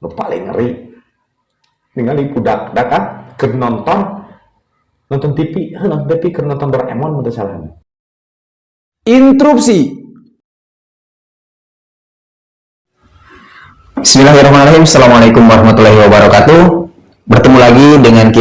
Nu paling ngeri ningali budak dakat keur nonton TV, nonton TV keur nonton Doraemon mun teu salah. Interupsi. Bismillahirrahmanirrahim. Assalamualaikum warahmatullahi wabarakatuh. Bertemu lagi dengan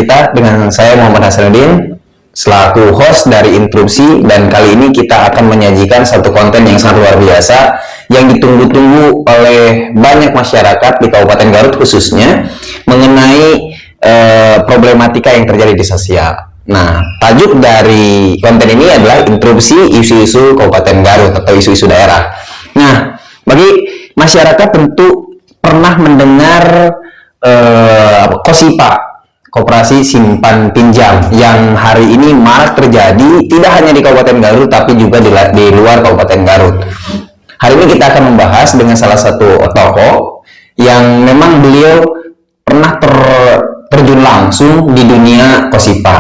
saya Muhammad Hasanuddin selaku host dari Interupsi, dan kali ini kita akan menyajikan satu konten yang sangat luar biasa yang ditunggu-tunggu oleh banyak masyarakat di Kabupaten Garut khususnya mengenai problematika yang terjadi di sosial. Nah, tajuk dari konten ini adalah Interupsi isu-isu Kabupaten Garut atau isu-isu daerah. Nah, bagi masyarakat tentu pernah mendengar KOSIPA, Koperasi Simpan Pinjam, yang hari ini marak terjadi tidak hanya di Kabupaten Garut tapi juga di luar Kabupaten Garut. Hari ini kita akan membahas dengan salah satu tokoh yang memang beliau pernah terjun langsung di dunia KOSIPA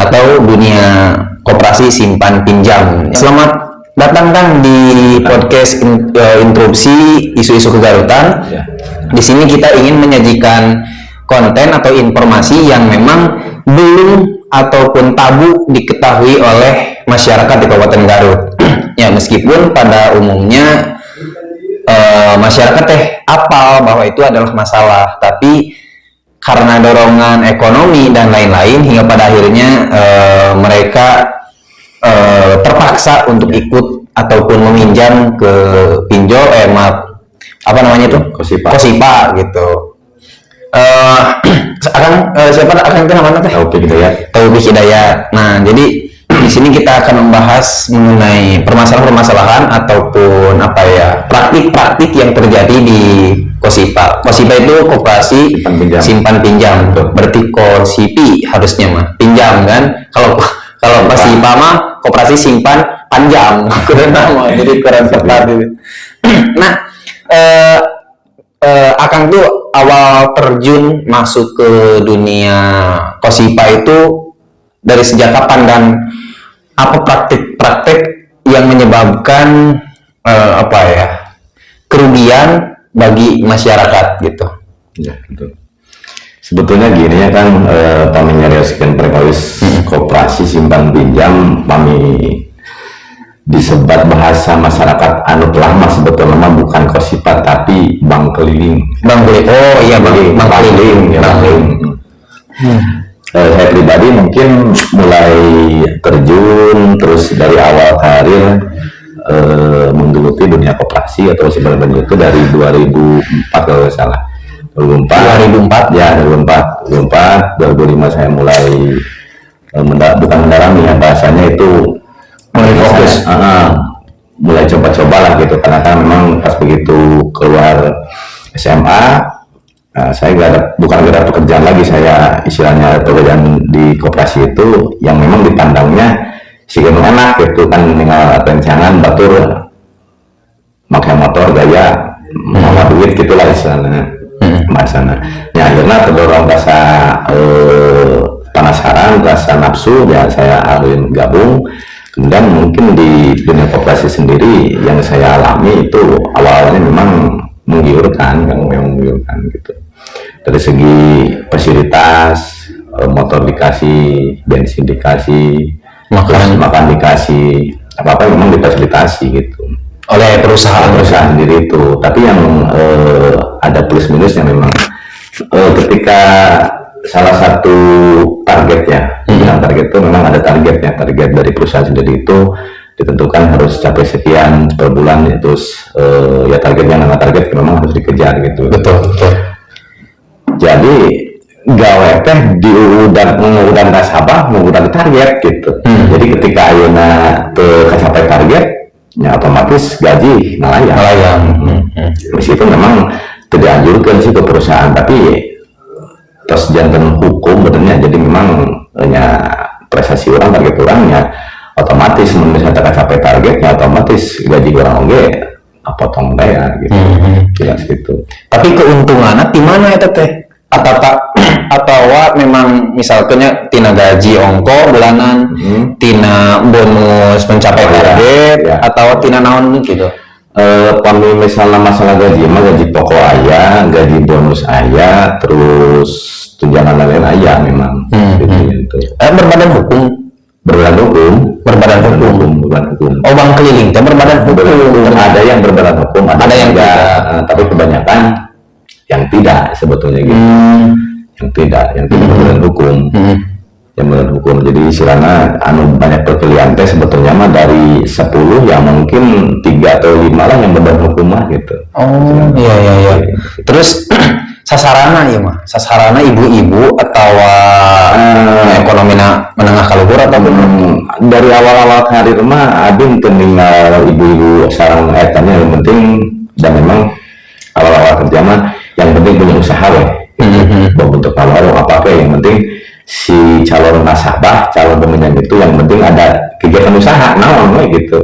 atau dunia Koperasi Simpan Pinjam. Selamat datang Kang di podcast Interupsi isu-isu kegarutan. Di sini kita ingin menyajikan konten atau informasi yang memang belum ataupun tabu diketahui oleh masyarakat di Kabupaten Garut. Ya, meskipun pada umumnya masyarakat apal bahwa itu adalah masalah, tapi karena dorongan ekonomi dan lain-lain hingga pada akhirnya mereka terpaksa untuk ikut ataupun meminjam ke pinjol KOSIPA gitu. Siapa itu namanya teh? Taufik Hidayat. Nah, jadi di sini kita akan membahas mengenai permasalahan-permasalahan ataupun praktik-praktik yang terjadi di KOSIPA. KOSIPA itu Koperasi Simpan Pinjam. Berarti KOSIPI harusnya mah pinjam kan? Kalau KOSIPA mah Koperasi Simpan Panjang. Keren nama, jadi keren tepat itu. Nah, Akang tuh awal terjun masuk ke dunia KOSIPA itu dari sejak kapan, dan apa praktik-praktik yang menyebabkan kerugian bagi masyarakat gitu? Ya, betul. Sebetulnya gini ya kan, kami nyarioskeun perkawis Koperasi Simpan Pinjam, kami disebat bahasa masyarakat anu lama sebetulnya bukan KOSIPA tapi bank keliling. Oh iya, bank keliling. Saya pribadi mungkin mulai terjun terus dari awal karir menggeluti dunia koperasi atau sebenarnya itu dari 2004 kalau tidak salah. 2004 ya, 2005 saya mulai bukan mendalami ya, bahasanya itu mulai fokus, mulai coba-coba lah gitu, karena kan memang pas begitu keluar SMA saya bukan ada pekerjaan lagi, saya istilahnya pekerjaan di koperasi itu yang memang dipandangnya sih enak gitu kan, tinggal rencangan batur pakai motor gaya mau duit gitulah istilahnya bahasanya. Ya akhirnya terdorong rasa penasaran, rasa nafsu, ya saya akhirnya gabung. Dan mungkin di dunia koperasi sendiri yang saya alami itu awalnya memang menggiurkan gitu. Dari segi fasilitas, motor dikasih, bensin dikasih, makan dikasih, apa memang difasilitasi gitu oleh perusahaan sendiri itu. Tapi yang ada plus minusnya memang ketika salah satu targetnya, target itu memang ada targetnya. Target dari perusahaan sendiri itu ditentukan harus capai sekian per bulan, terus ya targetnya target memang harus dikejar gitu. Betul. Jadi gawe teh diudang nasabah mengudang target gitu. Jadi ketika ayeuna teu capai target, ya otomatis gaji nalayang. Meskipun memang tidak dianjurkan sih ke perusahaan, tapi terus jantan hukum betulnya, jadi memang prestasi orang, target orangnya otomatis misalnya capai targetnya otomatis gaji orang potong bayar gitu. Jelas gitu. Tapi keuntungannya di mana itu teh? Atau memang misalnya tina gaji ongko bulanan, tina bonus mencapai target, atau tina naon gitu? Kami misalnya masalah gaji mah gaji pokok aya, gaji bonus bonus ayah, terus tunjangan lain ayah memang. Gitu. Berbadan hukum. Berbadan hukum. Oh, bank keliling itu berbadan hukum. Ada yang berbadan hukum, ada yang tidak. Tapi kebanyakan yang tidak sebetulnya gitu. Yang tidak berbadan hukum. Yang berbadan hukum. Jadi istilahnya banyak perkelian teh sebetulnya mah dari 10 ya mungkin 3 atau 5 lah yang berbadan hukum mah gitu. Oh, iya. Terus sasarana ya mah, sasarana ibu-ibu atau ekonomi menengah kaluhur atau dari awal-awal karir mah abing tinggal ibu-ibu sarang etanya yang penting, dan memang awal-awal kerja mah yang penting punya usaha weh. Bentuk warung apa yang penting si calon nasabah, calon peminjam itu yang penting ada kegiatan usaha naon gitu.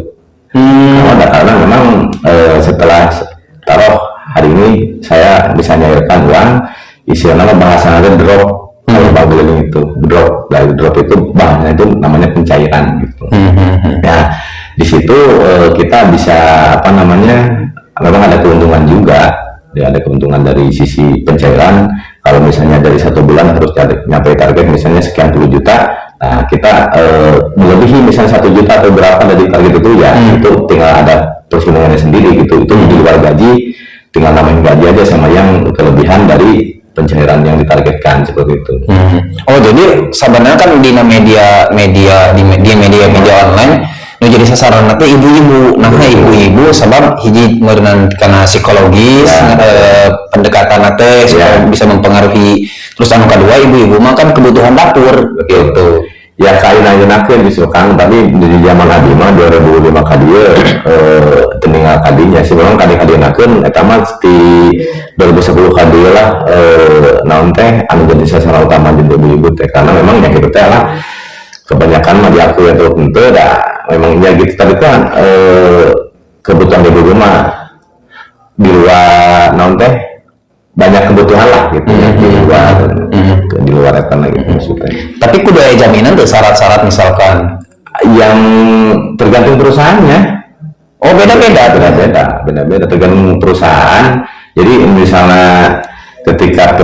Karena memang setelah taruh hari ini saya bisa nyairkan uang, istilahnya bahasanya drop. Kalau bargaining itu drop, dari drop itu bahannya itu namanya pencairan gitu. Ya di situ kita bisa memang ada keuntungan juga, ya ada keuntungan dari sisi pencairan. Kalau misalnya dari 1 bulan harus nyampe target misalnya sekian puluh juta, nah kita melebihi misalnya 1 juta atau berapa dari target itu ya itu tinggal ada perhitungannya sendiri gitu. Itu di luar gaji, tinggal namain gaji aja sama yang kelebihan dari pencairan yang ditargetkan seperti itu. Oh, jadi sebenarnya kan di media online jadi sasaran nanti ibu-ibu. Nah, ibu-ibu sebab hiji merenang karena psikologis pendekatan nanti supaya bisa mempengaruhi. Terus anu kedua ibu-ibu mah kan kebutuhan dapur gitu. Ya kain ayeuna justru Kang, tapi di zaman Abi mah 2005 kadieu teningal kadinya sih memang kadi-kadienakeun eta mah di 2010 kadieu lah naon teh anu jadi sasaran utama di ibu-ibu teh, karena memang ya gitu teh lah kebanyakan mah diakui atau henteu dah memang ya gitu, tapi kan kebutuhan ibu-ibu mah di luar naon teh banyak kebutuhan lah gitu ya, di luar itu lagi maksudnya. Tapi kudu ada jaminan tuh syarat-syarat misalkan yang tergantung perusahaannya. Oh, beda-beda tergantung perusahaan. Jadi misalnya ketika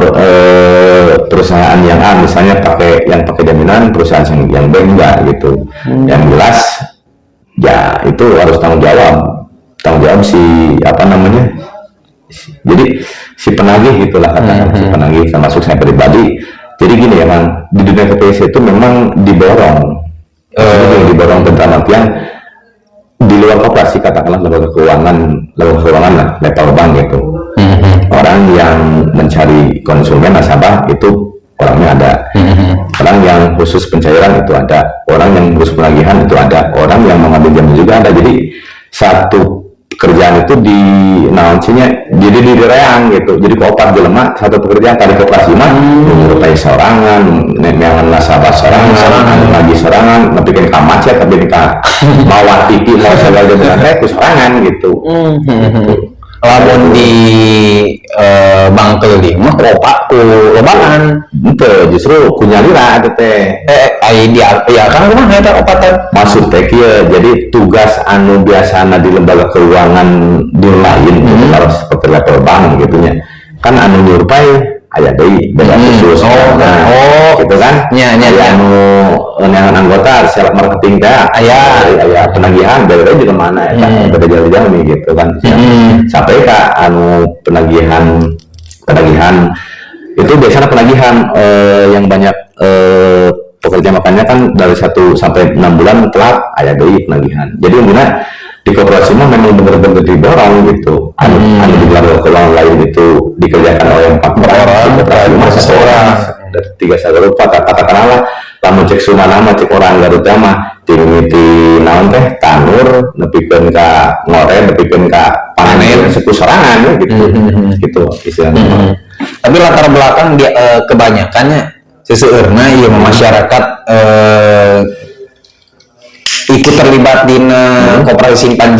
perusahaan yang A misalnya pakai jaminan, perusahaan yang B enggak gitu. Yang jelas ya itu harus tanggung jawab si jadi si penagih gitulah katakan, si penagih termasuk saya pribadi. Jadi gini ya Bang, di dunia KPC itu memang diborong tentang artian di luar koperasi, katakanlah lembaga keuangan lah, level bank gitu. Orang yang mencari konsumen nasabah itu orangnya ada, orang yang khusus pencairan itu ada, orang yang khusus penagihan itu ada, orang yang mengambil jamin juga ada. Jadi satu pekerjaan itu di jadi di reang gitu, jadi koopar jelema satu pekerjaan tadi koperasi mah menyerupai sorangan, nemeangan nasabah sorangan, lagi sorangan, tapi kan kamacet tapi kita mawa TV mau segala jenis itu sorangan gitu. Lamun di bank keliling mah opak ku lobaan itu justru kunyalira ada teh ya kan kumaha eta opatan maksud teh kieu. Jadi tugas anu biasana di lembaga keuangan di lain gitu, kalau seperti level bank gitu nya kan anu nyerupai aya deui beda khusus gitu kan nya anu neangan anggota syarat marketing teh aya penagihan beda juga mana eta beda jauh-jauh nih gitu kan. Sampai ka anu penagihan itu biasanya penagihan yang banyak pekerja, makanya kan dari 1 sampai 6 bulan telat aya deui penagihan. Jadi umumnya di koperasi mah memang benar-benar didorong gitu. Anu di lembaga keuangan lain itu dikerjakan oleh 4 orang, seseorang dari 3 saya lupa katakanlah lamun cek summa nama cek orang Garut mah timiti naon teh tanur nepikeun ka ngore nepikeun ka panen seku sorangan gitu. Gitu istilahnya. Tapi latar belakang dia kebanyakannya seseueurna ieu masyarakat ikut terlibat di koperasi simpan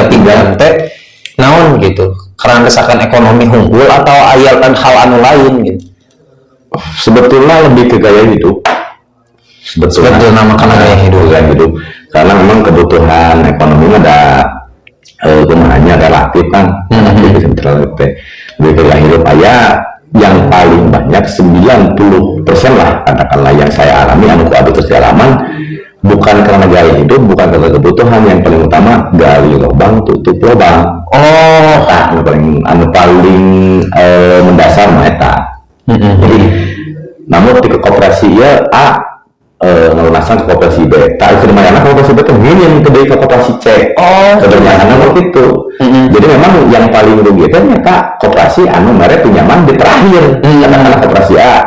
pinjam teh naon gitu karena desakan ekonomi unggul atau ayatan hal anu lain gitu. Sebetulnya lebih ke gaya hidup. Sebetulnya makanan gaya hidup karena memang kebutuhan ekonomi ada kemudiannya relatif kan, lebih ke gaya hidup aya yang paling banyak 90% lah katakanlah yang saya alami anu ku abdi terus alaman bukan karena gaya hidup, bukan karena kebutuhan, yang paling utama gali lubang tutup lubang. Anu paling mendasar mah eta. Jadi namun di koperasi ya ngelunasan ke koperasi B, tak kebanyakan koperasi B itu minim ke koperasi C. Kebanyakan seperti itu. Jadi memang yang paling rugi itu ternyata koperasi anu mereka pinjaman di terakhir. Katakanlah koperasi A,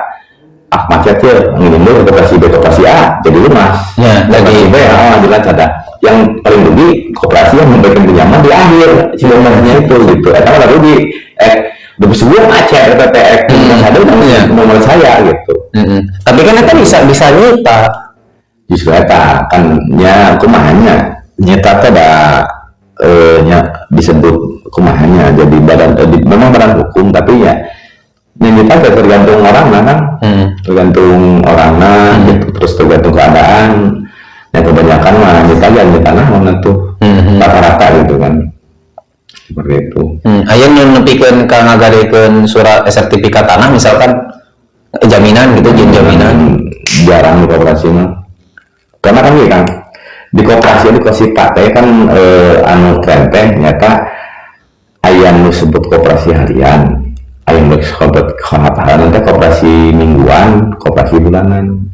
macet ya, ngirim dulu koperasi B, koperasi A jadi lunas. Koperasi B jelas ada. Yang paling rugi koperasi yang memberikan pinjaman di akhir, cilomanya itu gitu. Karena rugi. Lebih sebuah Aceh PPX ada nomor saya gitu. Tapi kan itu bisa nyita. Justru eta kan nya kumahannya nyita teh ada disebut kumahannya jadi memang badan hukum tapi ya nyita tergantung orangnya kan. Tergantung orangnya gitu, terus tergantung keadaan. Yang kebanyakan mah nyita mana tuh rata-rata gitu kan. Seperti itu. Ayeuna yang nepikeun ka ngagadekeun surat sertifikat tanah misalkan jaminan gitu, jaminan jarang di koperasi mah. Karena kan ini kan di koperasi kan anu keren teh nyata aya nu sebut koperasi harian, aya nu disebut koperasi mingguan, koperasi bulanan.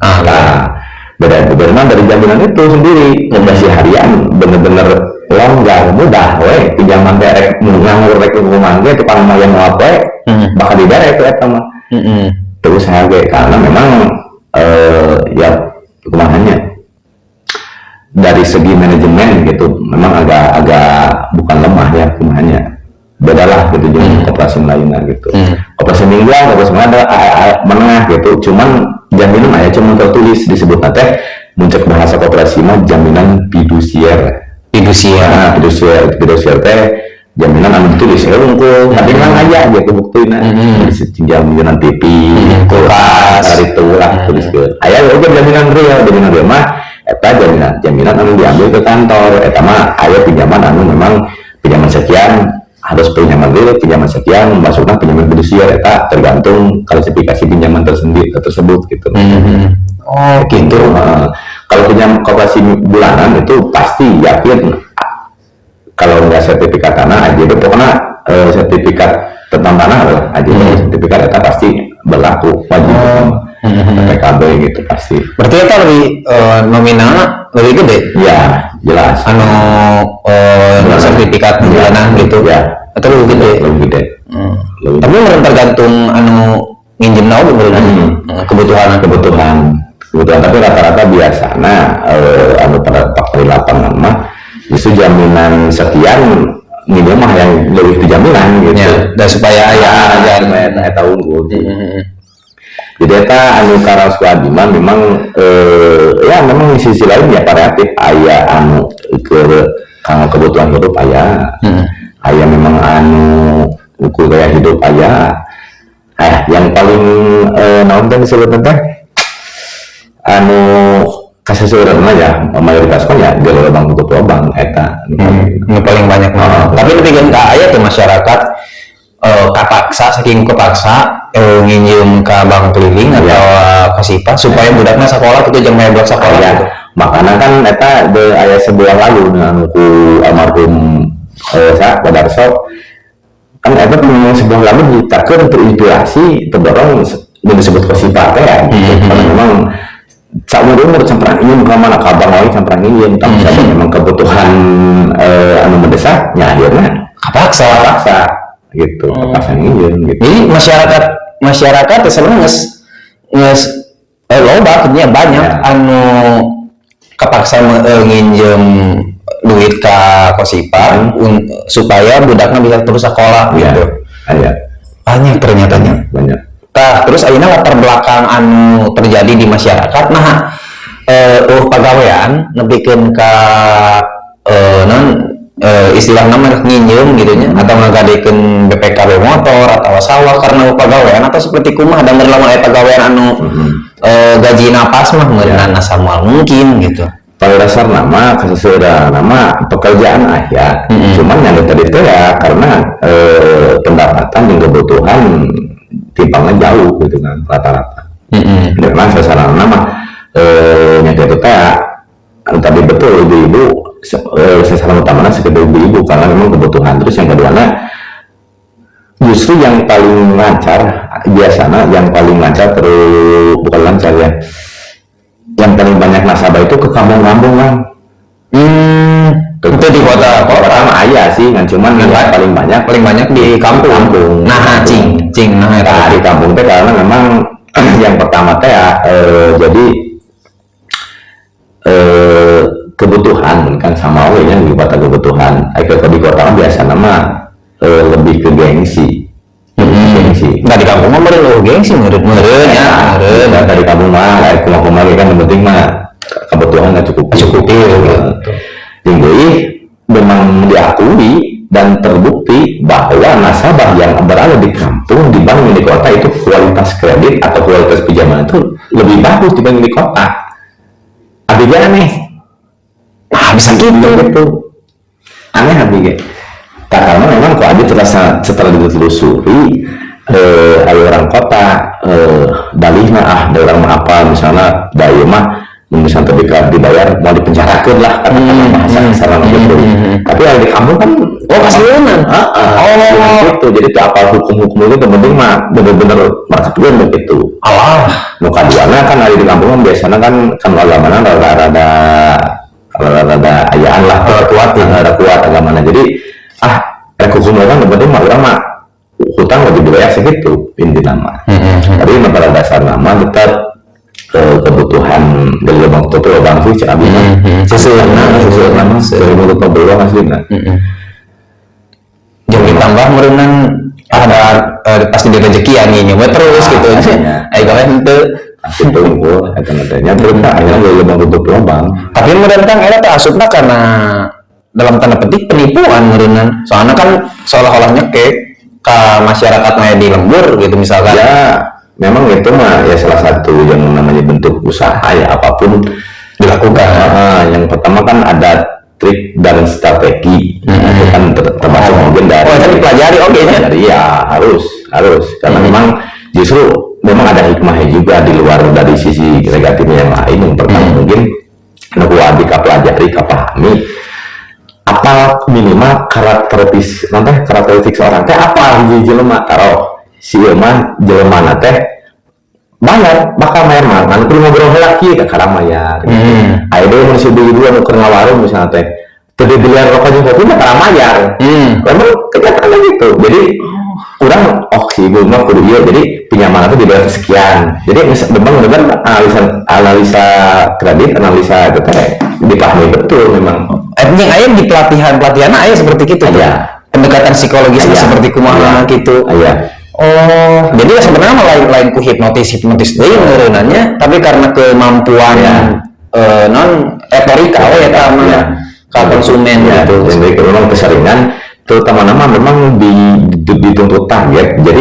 Beda dari jaminan itu sendiri. Koperasi harian bener-bener longgar mudah pinjaman derek nganggur rek rumah ge tukang maya mau apa bakal diderek eta mah terus harga karena memang ya kumahannya dari segi manajemen gitu memang agak bukan lemah ya kumahannya beda lah gitu dengan koperasi lainnya gitu. Koperasi mingguan, koperasi ada menengah gitu, cuman jaminan aja cuma tertulis disebut teh muncul bahasa koperasi mah jaminan fidusier teh jaminan anu ditulis unggul tapi kan aja gitu buktinya jaminan TV kulkas itu lah tuliskeun aya oge jaminan real mah eta jaminan anu diambil ke kantor eta mah aya pinjaman anu memang pinjaman sekian harus pinjaman real pinjaman sekian masukna pinjaman fidusier eta tergantung klasifikasi pinjaman tersebut gitu. Gitu. Kalau pinjam koperasi bulanan itu pasti yakin kalau nggak sertifikat tanah aja pokoknya sertifikat tentang tanah lah aja sertifikat itu pasti berlaku wajib PKB gitu pasti. Berarti itu lebih nominalnya lebih gede? Ya jelas. Sertifikat bulanan gitu ya? Atau lebih gede? Lebih gede. Tapi tergantung nginjem naon kebutuhan tapi rata-rata biasa pada faktor lapangan mah justru jaminan sekian ini mah yang lebih dijaminan gitu ya, dan supaya eta unggul jadi eta anu karas keadilan memang ya memang di sisi lain ya variatif aya anu karena kebutuhan hidup aya memang anu ukur gaya hidup aya yang paling naon teh disebut teh anu kasesuaian aja mayoritas kan ya gali lubang tutup lubang eta ini paling banyak tapi ketika nggak aya tuh masyarakat kapaksa saking kepaksa nginjem ke bank keliling atau ke SIPA supaya budaknya sekolah itu jam buat sekolah gitu. Makanya kan eta aya sebuah lagu dengan ku almarhum Padarso kan eta memang sebuah lagu ditakeun terinspirasi terdorong disebut ke SIPA teh ya karena memang umur campuran ingin ke mana kabar lagi campuran ingin tapi memang kebutuhan anu mendesak ya akhirnya kapaksa gitu kapaksa ingin gitu. Jadi masyarakat sebenarnya loba artinya banyak anu kapaksa nginjem duit ke Kosipa supaya budaknya bisa terus sekolah gitu. Banyak ternyatanya banyak. Terus ayeuna latar belakang anu terjadi di masyarakat pagawean nepikeun ka istilah nama nginjem gitu nya atau ngagadekeun BPKB motor atau sawah karena pagawean atau seperti kumaha dan lamun aya pagawean anu gaji napas mah meureunna samal mungkin gitu. Pada dasar nama kesesuaian nama pekerjaan aya cuman yang tadi itu ya karena pendapatan dan kebutuhan timpangnya jauh gitu kan rata-rata. Memang sasaran nama yang itu tadi betul ibu-ibu sasaran utamanya sekedar ibu-ibu karena memang kebutuhan. Terus yang keduanya justru yang paling lancar biasanya yang paling lancar terus bukan lancar ya, yang paling banyak nasabah itu ke kampung-kampung kan. Itu di kota Pertama ayah sih kan, cuman yang paling banyak di kampung. Nah, Nah, di kampung teh karena memang yang pertama teh jadi kebutuhan kan sama we nya di kota kebutuhan. Di kota biasa nama lebih ke gengsi. Nah di kampung mah meureun gengsi meureun ya. Dari kampung mah kumaha kan yang penting mah kebutuhan nggak cukup tinggi. Memang diakui dan terbukti bahwa nasabah yang berada di kampung dibanding di kota itu kualitas kredit atau kualitas pinjaman itu lebih bagus dibanding di kota. Abis aneh, Bisa gitu. Aneh abis karena memang kok Abi setelah ditelusuri ada orang kota dalihnya ada orang apa misalnya daya mah misalnya terdekat dibayar mau dipenjarakan lah kata-kata bahasa kasar gitu. Tapi ada di kampung kan kasihanan. gitu. Jadi apa hukum-hukum itu penting mah bener-bener market gue begitu. Muka duana kan ada di kampung kan biasanya kan agamanya rada ayaan lah kuat agamanya. Jadi hukum orang yang penting mah orang mah hutang wajib dibayar segitu inti nama. Tapi pada dasar nama tetap kebutuhan dari lubang tutup lubang sih cak abis sesuai nama dari mulut ngobrol aslinya. Jadi ditambah merenang ada pasti ada rezeki yang nyoba terus gitu. Ayo kalian itu tunggu akan adanya terus akhirnya dari lubang tutup lubang. Tapi merenang era asupna karena dalam tanda petik penipuan merenang. Soalnya kan seolah-olah nyekek ke masyarakat maya di lembur gitu misalkan. Ya memang itu mah ya salah satu yang namanya bentuk usaha ya apapun dilakukan. Yang pertama kan ada trik dan strategi. Itu kan termasuk mungkin dari pelajari ya harus karena memang justru memang ada hikmahnya juga di luar dari sisi negatifnya yang lain. Yang pertama mungkin nubuat dikapelajari kapahami apa minimal karakteristik seorang teh apa di jelema taruh si emang jelema teh banyak bakal main mangan kudu ngobrol lagi ke karamayar ayo deh manusia dulu anu keur ngawarung misalnya teh teu dibelian rokok jeung kopi mah karamayar memang kenyataan gitu. Jadi kurang si ibu mah kudu ieu jadi pinjaman itu dibayar sekian. Jadi memang benar analisa kredit analisa itu teh dipahami betul memang. Yang ayam di pelatihan ayah seperti gitu ya. Pendekatan psikologisnya seperti kumaha gitu. Jadi sebenarnya lain ku hipnotis deui ngeureunannya, tapi karena kemampuan non retorika ka konsumen gitu. Jadi memang keseringan terutama nama memang dituntut target. Jadi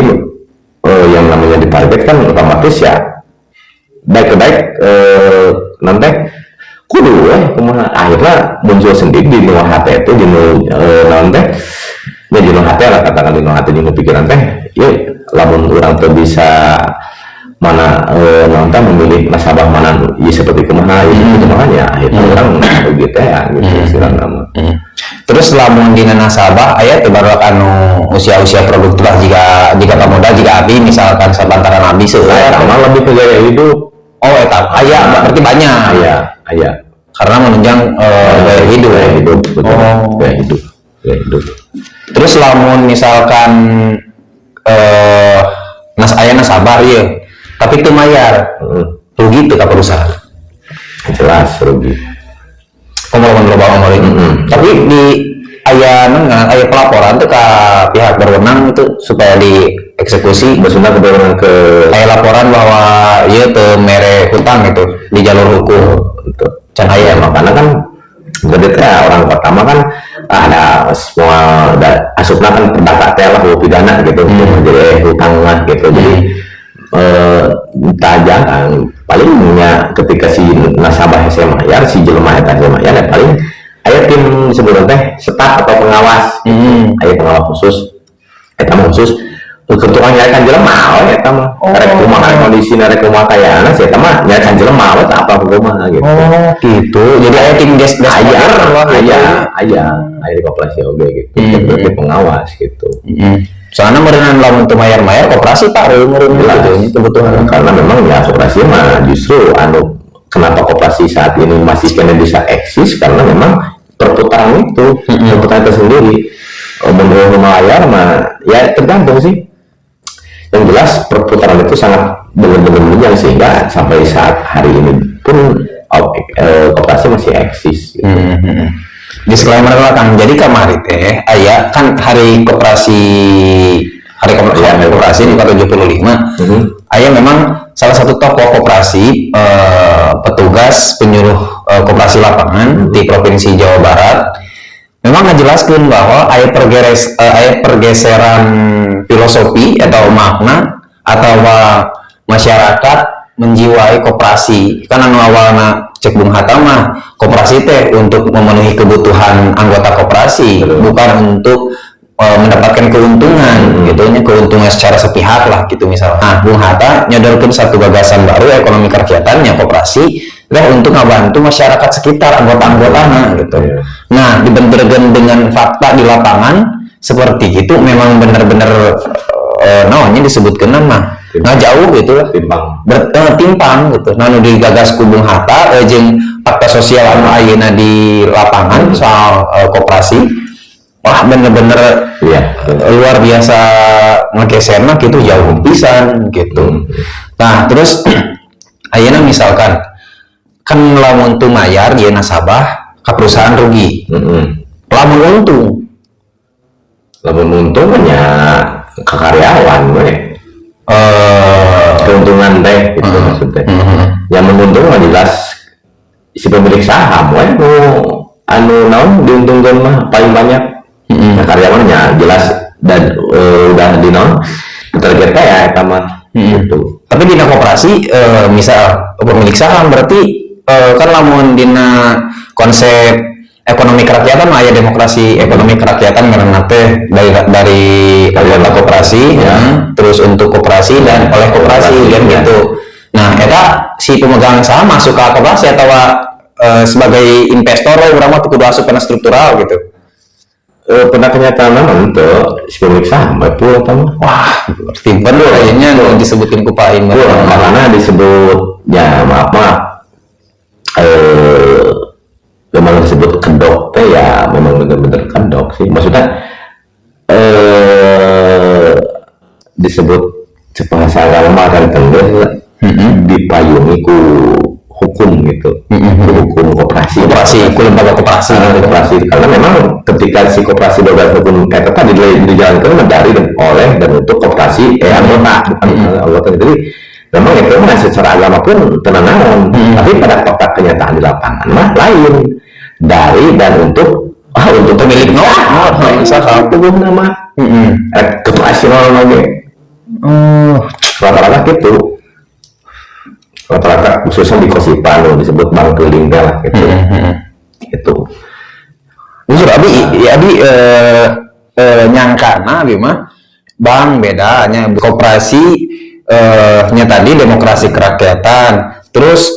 yang namanya ditarget kan otomatis ya baik-baik nanti kudu kemudian akhirnya muncul sendiri di luar hati itu di nanti ya di luar hati lah katakan di luar hati di pikiran teh ya lamun orang tuh bisa mana nanti memilih nasabah mana ya seperti kemana itu makanya akhirnya orang begitu ya gitu istilah nama. Terus lamun dina nasabah aya teh baru anu usia-usia produktif lah jika pemuda jika abi misalkan sabantaran abi seueur sama lebih ke gaya hidup. Aya berarti banyak. Aya karena menunjang gaya hidup. Gaya hidup. Terus lamun misalkan aya nasabah ieu tapi teu mayar rugi teu ka perusahaan. Jelas rugi. Tapi di aya pelaporan tuh ke pihak berwenang itu supaya dieksekusi maksudnya berwenang ke aya laporan bahwa ieu teu mere hutang itu di jalur hukum itu can aya makanya kan bedetnya orang pertama kan ada semua asupna kan perdata teh lah pidana gitu jadi hutang lah gitu jadi tajang palingnya ketika si nasabah SMA ya si jelema eta SMA ya paling aya tim sebelum teh staf atau pengawas aya pengawas khusus eta khusus kebetulan nyarikan jelema we eta mah. Rek kumaha kondisi rek kumaha kayana sih eta mah nyarikan jelema we tah apa kumaha gitu. Oh, gitu. Jadi aya tim des aya di koperasi oge gitu. Sebagai pengawas gitu. Soalnya merenang lamun teu mayar koperasi Pak meureun gitu kebutuhan. Karena memang ya koperasi mah justru kenapa koperasi saat ini masih kena bisa eksis karena memang perputaran itu sendiri. Menurut mayar mah ya tergantung sih. Yang jelas perputaran itu sangat benar-benar menunjang sehingga sampai saat hari ini pun koperasi masih eksis gitu. Disclaimer lah Kang, jadi kemarin teh aya kan hari koperasi di 475 aya memang salah satu tokoh koperasi petugas penyuluh koperasi lapangan di Provinsi Jawa Barat memang ngejelaskan bahwa aya pergeseran filosofi atau makna atau masyarakat menjiwai koperasi karena awalnya cek Bung Hatta mah koperasi teh untuk memenuhi kebutuhan anggota koperasi bukan untuk mendapatkan keuntungan gitu nya keuntungan secara sepihak lah gitu misalnya. Nah Bung Hatta nyodorkan satu gagasan baru ekonomi kerakyatannya koperasi untuk membantu masyarakat sekitar anggota-anggotanya gitu. Nah dibenturkan dengan fakta di lapangan seperti itu memang benar-benar namanya disebutkan nama nah jauh gitu lah timpang gitu nah nu digagas ku Bung Hatta jeung fakta sosial anu ayeuna di lapangan soal koperasi wah bener-bener luar biasa ngegeserna gitu jauh pisan gitu. Nah terus ayeuna misalkan kan lamun teu mayar ieu nasabah ka perusahaan rugi lamun untung nya ke karyawan we keuntungan teh gitu maksudnya. Yang menguntungkan jelas si pemilik saham we anu naon diuntungkan mah paling banyak nah, karyawannya jelas dan udah di naon targetnya ya eta mah gitu. Tapi dina koperasi misal pemilik saham berarti kan lamun dina konsep ekonomi kerakyatan aya demokrasi ekonomi kerakyatan karena teh dari anggota koperasi terus untuk koperasi dan oleh koperasi kan gitu. Nah eta si pemegang saham masuk ke koperasi atau sebagai investor urang mah kudu asup kana struktural gitu. Pada kenyataan untuk si pemilik saham betul atau wah timpen loh kayaknya disebutkan ku Pak Imam karena disebut ya maaf memang disebut kedok teh ya memang benar-benar kedok sih maksudnya disebut bahasa agama kan tengger dipayungi ku hukum gitu hukum koperasi ku lembaga koperasi karena memang ketika si koperasi berbagai hukum tetap dijalankan dari dan oleh dan untuk koperasi anggota bukan anggota jadi memang itu mah secara agama pun tenang tapi pada fakta kenyataan di lapangan mah lain dari dan untuk pemilik saham tubuh nama keoperasional lagi rata-rata gitu rata-rata khususnya di Kosipan disebut bank keliling lah gitu gitu jujur abi nyangkana abi mah bank bedanya koperasi nya tadi demokrasi kerakyatan terus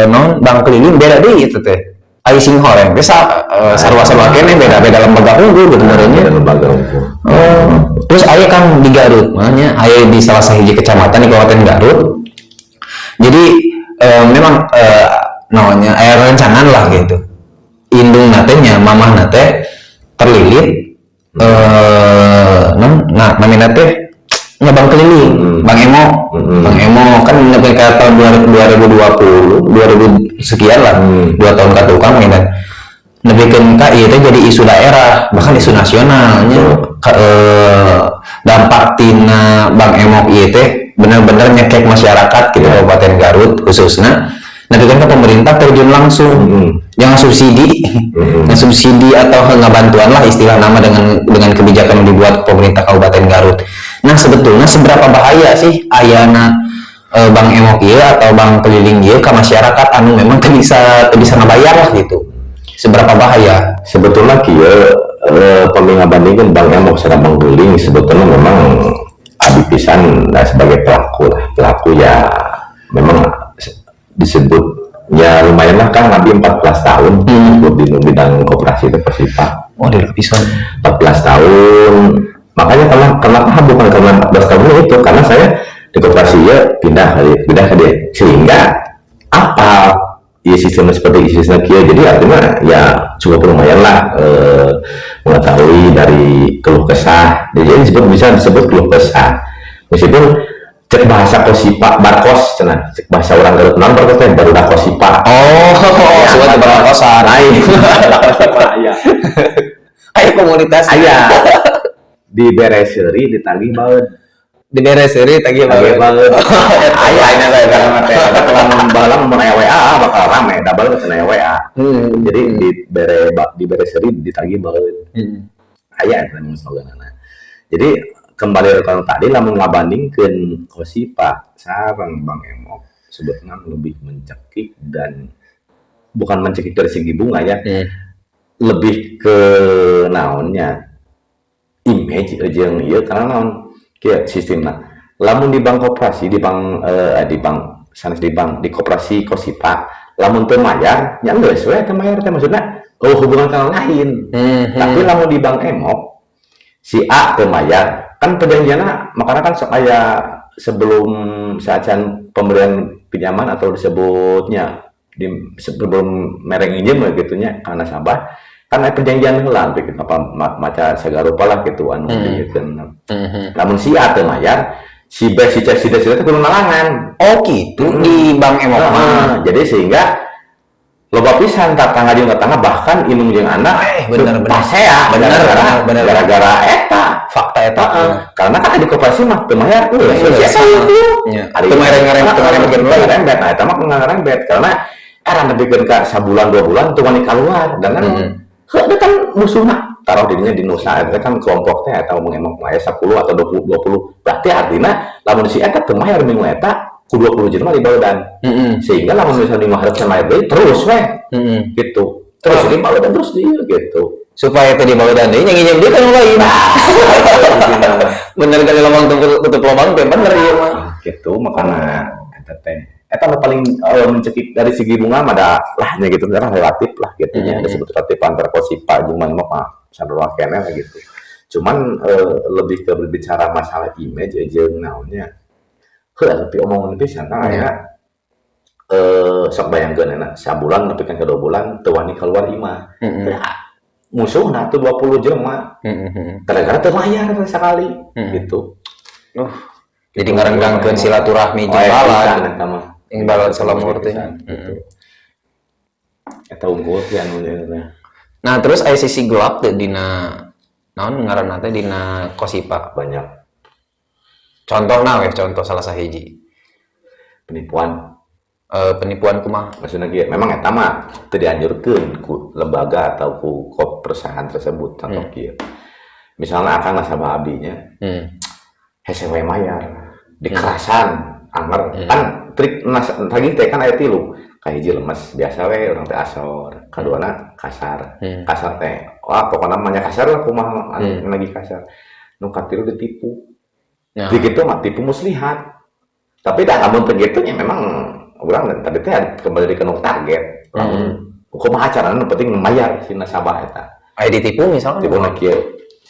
non bank keliling beda deh itu teh ai sing horeng bisa sarwa-sarwa kene beda-beda lembaga unggul benernya lembaga unggul terus aya kan di Garut makanya aya di salah satu kecamatan di Kabupaten Garut jadi memang namanya aya rencangan lah gitu indung natenya mamah nate terlilit nah namanya nate Bang keliling, Bang Emo kan ketika tahun 2020 sekian lah 2 tahun ke tukang kan lebihkan KI itu jadi isu daerah bahkan isu nasionalnya dampak tina Bang Emo itu benar-benar nyekek masyarakat gitu Kabupaten Garut khususnya nanti kan pemerintah terjun langsung jangan subsidi subsidi atau bantuan lah istilah nama dengan kebijakan yang dibuat pemerintah Kabupaten Garut. Nah sebetulnya seberapa bahaya sih ayana Bang Emok atau Bang keliling ke masyarakat anu memang bisa ngabayar lah gitu seberapa bahaya? Sebetulnya kieu pemingga bandingkan Bang Emok sareng Bang Guling sebetulnya memang abi pisan sebagai pelaku lah. Pelaku ya memang disebut ya lumayan lah kan abi 14 tahun disebut di bidang koperasi itu Persita. Oh, dia pisan. 14 tahun. Makanya kenapa bukan karena 14 tahun itu karena saya di koperasi ya pindah ke dia sehingga apa ya sistemnya seperti sistem kia jadi artinya ya cukup lumayan lah mengetahui dari keluh kesah jadi bisa disebut keluh kesah meskipun cek bahasa kosipa barkos cenah cek bahasa orang Garut non barkos teh baru dah kosipa Oh, sudah berkosan. Iya Ayo komunitas. aya di bereseri ditagih baeud Di beres seri tagih Lagi banget. banget. Ayah ini lah karena mati. Kalau balang mau nanya WA bakal rame. Double ke nanya WA. Jadi di bere seri ditagih banget. Ayah itu memang sloganana. Jadi kembali ke tadi lah ngabandingkeun Kosipa sareng Bang Emok sebetulnya lebih mencekik dan bukan mencekik dari segi bunga ya. Lebih ke naonnya image jeung ieu karena naon kieu sistemna lamun di bank koperasi di bank sanes di bank di koperasi Kosipa lamun teu mayar nya geus we teu mayar teh maksudna hubungan kana lain tapi lamun di bank Emok si A teu mayar kan perjanjianna makanya kan supaya sebelum saacan pemberian pinjaman atau disebutnya sebelum mereng injem gitunya karena nasabah kan ada perjanjian heula bikin apa maca sagarupa lah gitu anu diekeun. Namun si A teu mayar, si B si C si D teh kudu nalangan. Oh gitu di Bank Emok. Jadi sehingga loba pisan tatangga jeung tatangga bahkan indung jeung anak bener pasea bener gara-gara eta fakta eta. Karena kan di koperasi mah teu mayar Teu ngarembet nah eta mah ngarembet karena era nebikeun ka sabulan 2 bulan teu wani kaluar dan kan itu kan musuhnya taruh dirinya di Nusa itu kan kelompoknya atau mengemok mayar 10 atau 20 berarti artinya lamun si eta teu mayar minggu eta ku 20 jelema di baeudan sehingga lamun misalnya mengharap mayar deui terus we gitu terus di baeudan terus dia gitu supaya tadi baeudan deui nya nginjem deui kan lain bener kali lobang tutup lobang teh bener ieu mah gitu makanya eta teh eta paling mencekik dari segi bunga mah lahnya gitu karena relatif lah gitu nya disebut relatif antara Kosipa jeung Mang Emok mah sadarwa keneh lah gitu cuman lebih ke berbicara masalah image jeung naonnya heuh tapi omongan pisan aya sok bayangkeun enak sabulan nepi kan ke 2 bulan teu wani keluar imah musuhna tuh 20 jelema gara-gara teu mayar sekali gitu jadi ngarenggangkeun silaturahmi jeung balat yang balat salamur teh eta unggul teh anu nah terus aya sisi gelap teh dina naon ngaranna teh dina Kosipa banyak contohna we contoh salah sahiji penipuan kumaha maksudnya gitu memang eta mah teu dianjurkeun ku lembaga atau ku perusahaan tersebut contoh kieu misalnya akan nasabah abdinya hese we mayar dikerasan anger kan trik tadi teh kan aya tilu kahiji lemes biasa we urang teh asor kaduana kasar kasar teh wah pokona mah kasar lah kumaha lagi kasar nu katilu ditipu begitu mah tipu muslihat tapi dah lamun teh kitu nya memang urang tadi teh kembali ke target kumaha carana nu penting mayar si nasabah eta aya ditipu misalkan tipuna kieu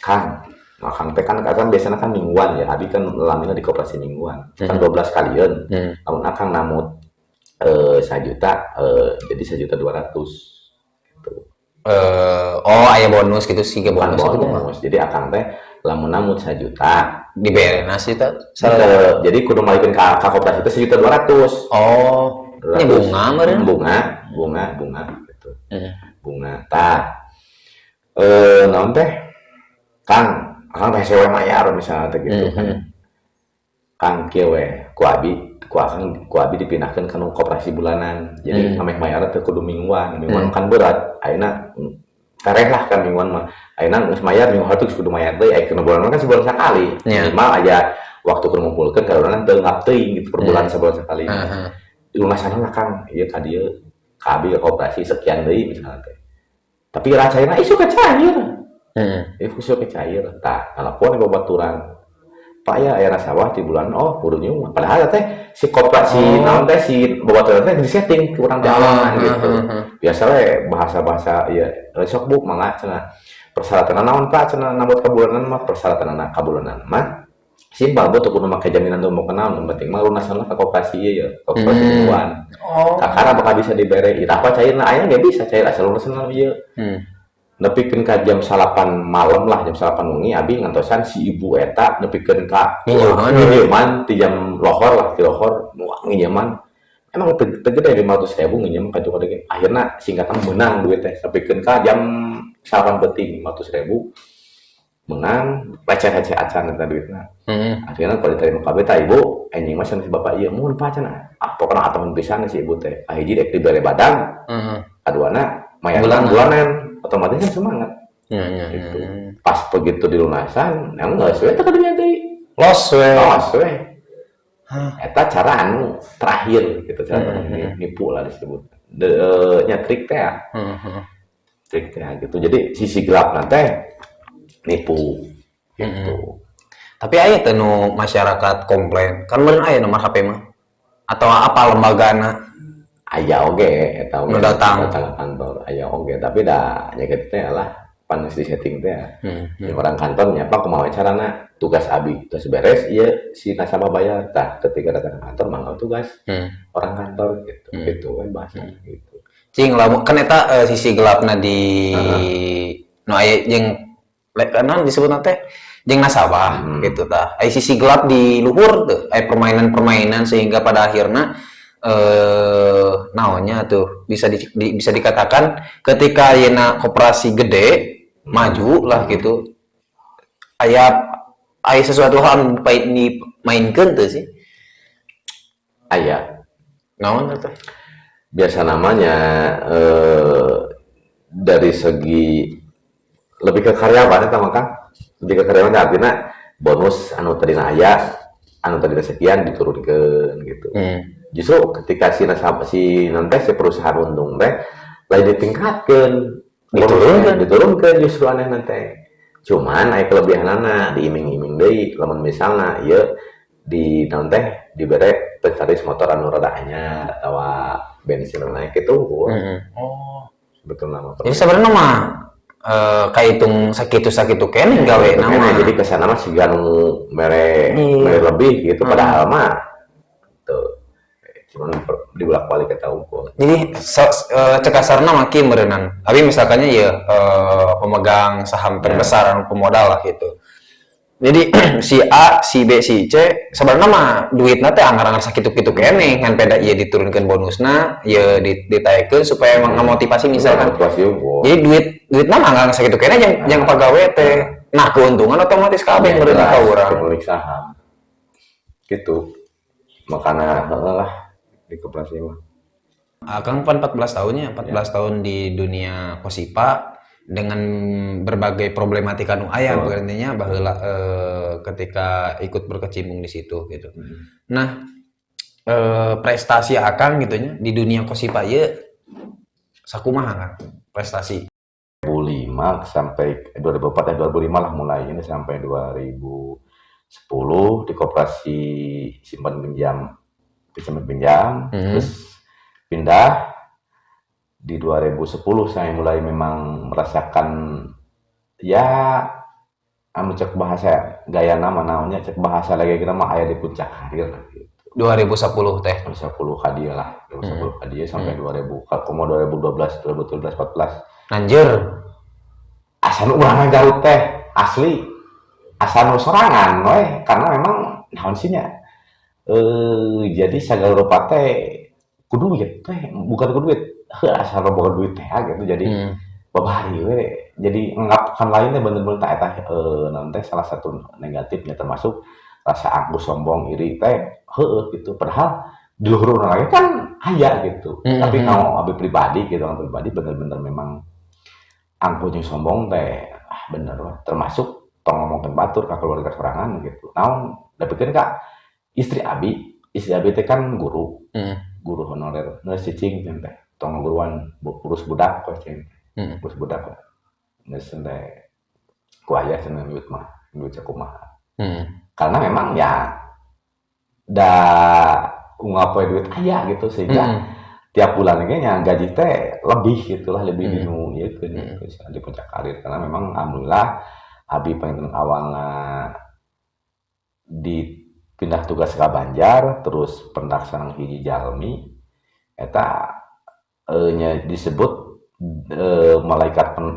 kan Kang teh kan biasanya kan mingguan ya, abi kan lamina di koperasi mingguan, kan 12 kalian, namun akang namut 1 juta, jadi 1.200.000 gitu. Oh aya bonus gitu sih ke bonus itu bonus, jadi akang teh lamun namut 1 juta dibere nasi teh jadi kudu malikeun ka koperasi teh 1.200.000. Oh ini bunga meureun bunga gitu bunga tah naon teh Kang akang teh sewe mayar misalnya teh gitu kan Kang kieu we ku abi dipindahkeun ka koperasi bulanan jadi ameh mayar teh kudu mingguan kan berat ayeuna tareh lah kan mingguan mah ayeuna geus mayar minggu hareup kudu mayar deui aya bulanan kan sebulan sekali minimal aya waktu kudu ngumpulkeun ka bulanan teu ngap teuing gitu per bulan sebulan sekali di rumah sana lah Kang ieu ka dieu ka abi ka koperasi sekian deui misalnya teh tapi rasanya isu cair. Hmm. Isu cair. Tah, telepon ke baturan. Pak ya aya sawah di bulan kudu nyung. Padahal teh si koperasi naon teh si babaturan teh di setting kurang teh alaman gitu. Biasanya bahasa-bahasa ya sok Bu mangga cenah. Persyaratan naon Pak cenah nambut kabulanan mah persyaratan kabulanan mah simpel buat kudu make jaminan tuh mau kenal yang penting mah lunasan lah ke koperasi ya koperasi mingguan kakara bakal bisa dibere ira apa cairna aya nggak bisa cair asal lunasan ieu nepikeun ka jam 8 malam lah jam 8 wengi abi ngantosan si ibu eta nepikeun ka nginjeman ti jam lohor lah ti lohor nginjeman emang tegede 500.000 nginjem ka juga dege akhirna singkatan menang duit teh nepikeun ka jam 8 penting 500.000 menang receh-receh acan eta duitna akhirnya kalau diterima KB teh ibu anjing mah si bapak ieu mun pa cenah pokona ataun pisan si ibu teh hiji dek dibere badan aduana mayar bulanan otomatis kan semangat gitu. Pas begitu dilunasan yang nggak sesuai tak ada Los we. Eta cara anu terakhir gitu cara nipu lah disebut nyatrik teh trik teh gitu jadi sisi gelap nanti nipu gitu. Tapi aya teh nu masyarakat komplain kan meureun aya nomor HP mah atau apa lembagana aya oge eta oge datang kantor aya oge tapi dah nya kitu teh lah pan di setting teh orang kantornya apa kumaha carana tugas abi terus beres ieu si nasabah bayar tah ketika datang ke kantor mangga tugas orang kantor gitu gitu kan bahasa gitu cing lamun kan eta sisi gelapna di nu aya jeung naon disebutna teh jeung nasabah gitu tah aya sisi gelap di luhur teu aya permainan-permainan sehingga pada akhirnya naonnya tuh bisa bisa dikatakan ketika ayeuna koperasi gede maju lah gitu aya sesuatu hal dimainkeun teu sih aya naon eta biasa namanya dari segi lebih ke karyawan eta mah Kang lebih ke karyawan artinya bonus anu tadina aya anu tadina sekian diturunkeun gitu justru ketika si nasabah si nanti si perusahaan untung teh lain ditingkatkan diturunkan justru aneh nanti cuman aya kelebihanana diiming-iming deui lamun misalna ieu di nanti dibere pecaris motor anu rada anyar atawa bensin naik itu betul nama jadi sebenarnya mah kaitung sakitu kene gawe nama jadi kesana mah siga nu mere lebih gitu padahal mah tuh cuman dibolak-balik kita ukur. Jadi cek kasarna maki meureunnan. Tapi misalkannya ya pemegang saham terbesar anu pemodal lah gitu. Jadi si A, si B, si C sebenarnya mah duitna teh anggar-anggar sakitu-kitu kene ngan peda ieu diturunkeun bonusna, ieu ditaekeun supaya ngamotivasi misalkan. Jadi duitna mah anggar sakitu kene jeung pagawe teh. Nah, keuntungan otomatis kabeh meureun ka urang. Pemilik saham. Gitu. Makana lah di koperasi mah. Akang 14 tahunnya, 14 tahun di dunia Kosipa dengan berbagai problematika nu aya berartinya baheula ketika ikut berkecimpung di situ gitu. Nah, prestasi Akang gitu nya di dunia Kosipa ieu sakumaha Kang prestasi? 2005 sampai 2004 dan 2005 lah mulai ini sampai 2010 di koperasi simpan pinjam terus pindah di 2010 saya mulai memang merasakan ya anu cek bahasa gaya nama naonnya cek bahasa lagi kita mah aya di puncak karir gitu. 2010 teh 2010 hadiah lah 2010 hadiah sampai 2000 komo 2012 2013 14 anjir asa nu urang Garut teh asli asa nu sorangan we karena memang naon sih nya jadi sagala rupa teh kudu duit teh bukan kudu duit asal boga duit teh gitu jadi babari we jadi ngapkan lainnya bener-bener tak eta naon teh salah satu negatifnya termasuk rasa angkuh sombong iri teh gitu padahal di luhur urang lagi kan aya gitu tapi kalau abi pribadi gitu orang pribadi bener-bener memang angkuh jeung sombong teh bener termasuk tong ngomongkeun batur ka keluarga sorangan gitu naon dapikeun ka istri abi teh kan guru honorer nu cicing teh tong guruan urus budak kok cing terus budak geus teh ku aya cenah duit mah duit sakumaha karena memang ya da ngapoe duit aya gitu sehingga tiap bulan ge nya gaji teh lebih gitulah lebih dinu ieu gitu di puncak karir karena memang alhamdulillah abi pengen awalna dipindah tugas ke Banjar terus pendak sareng hiji jalmi eta nya disebut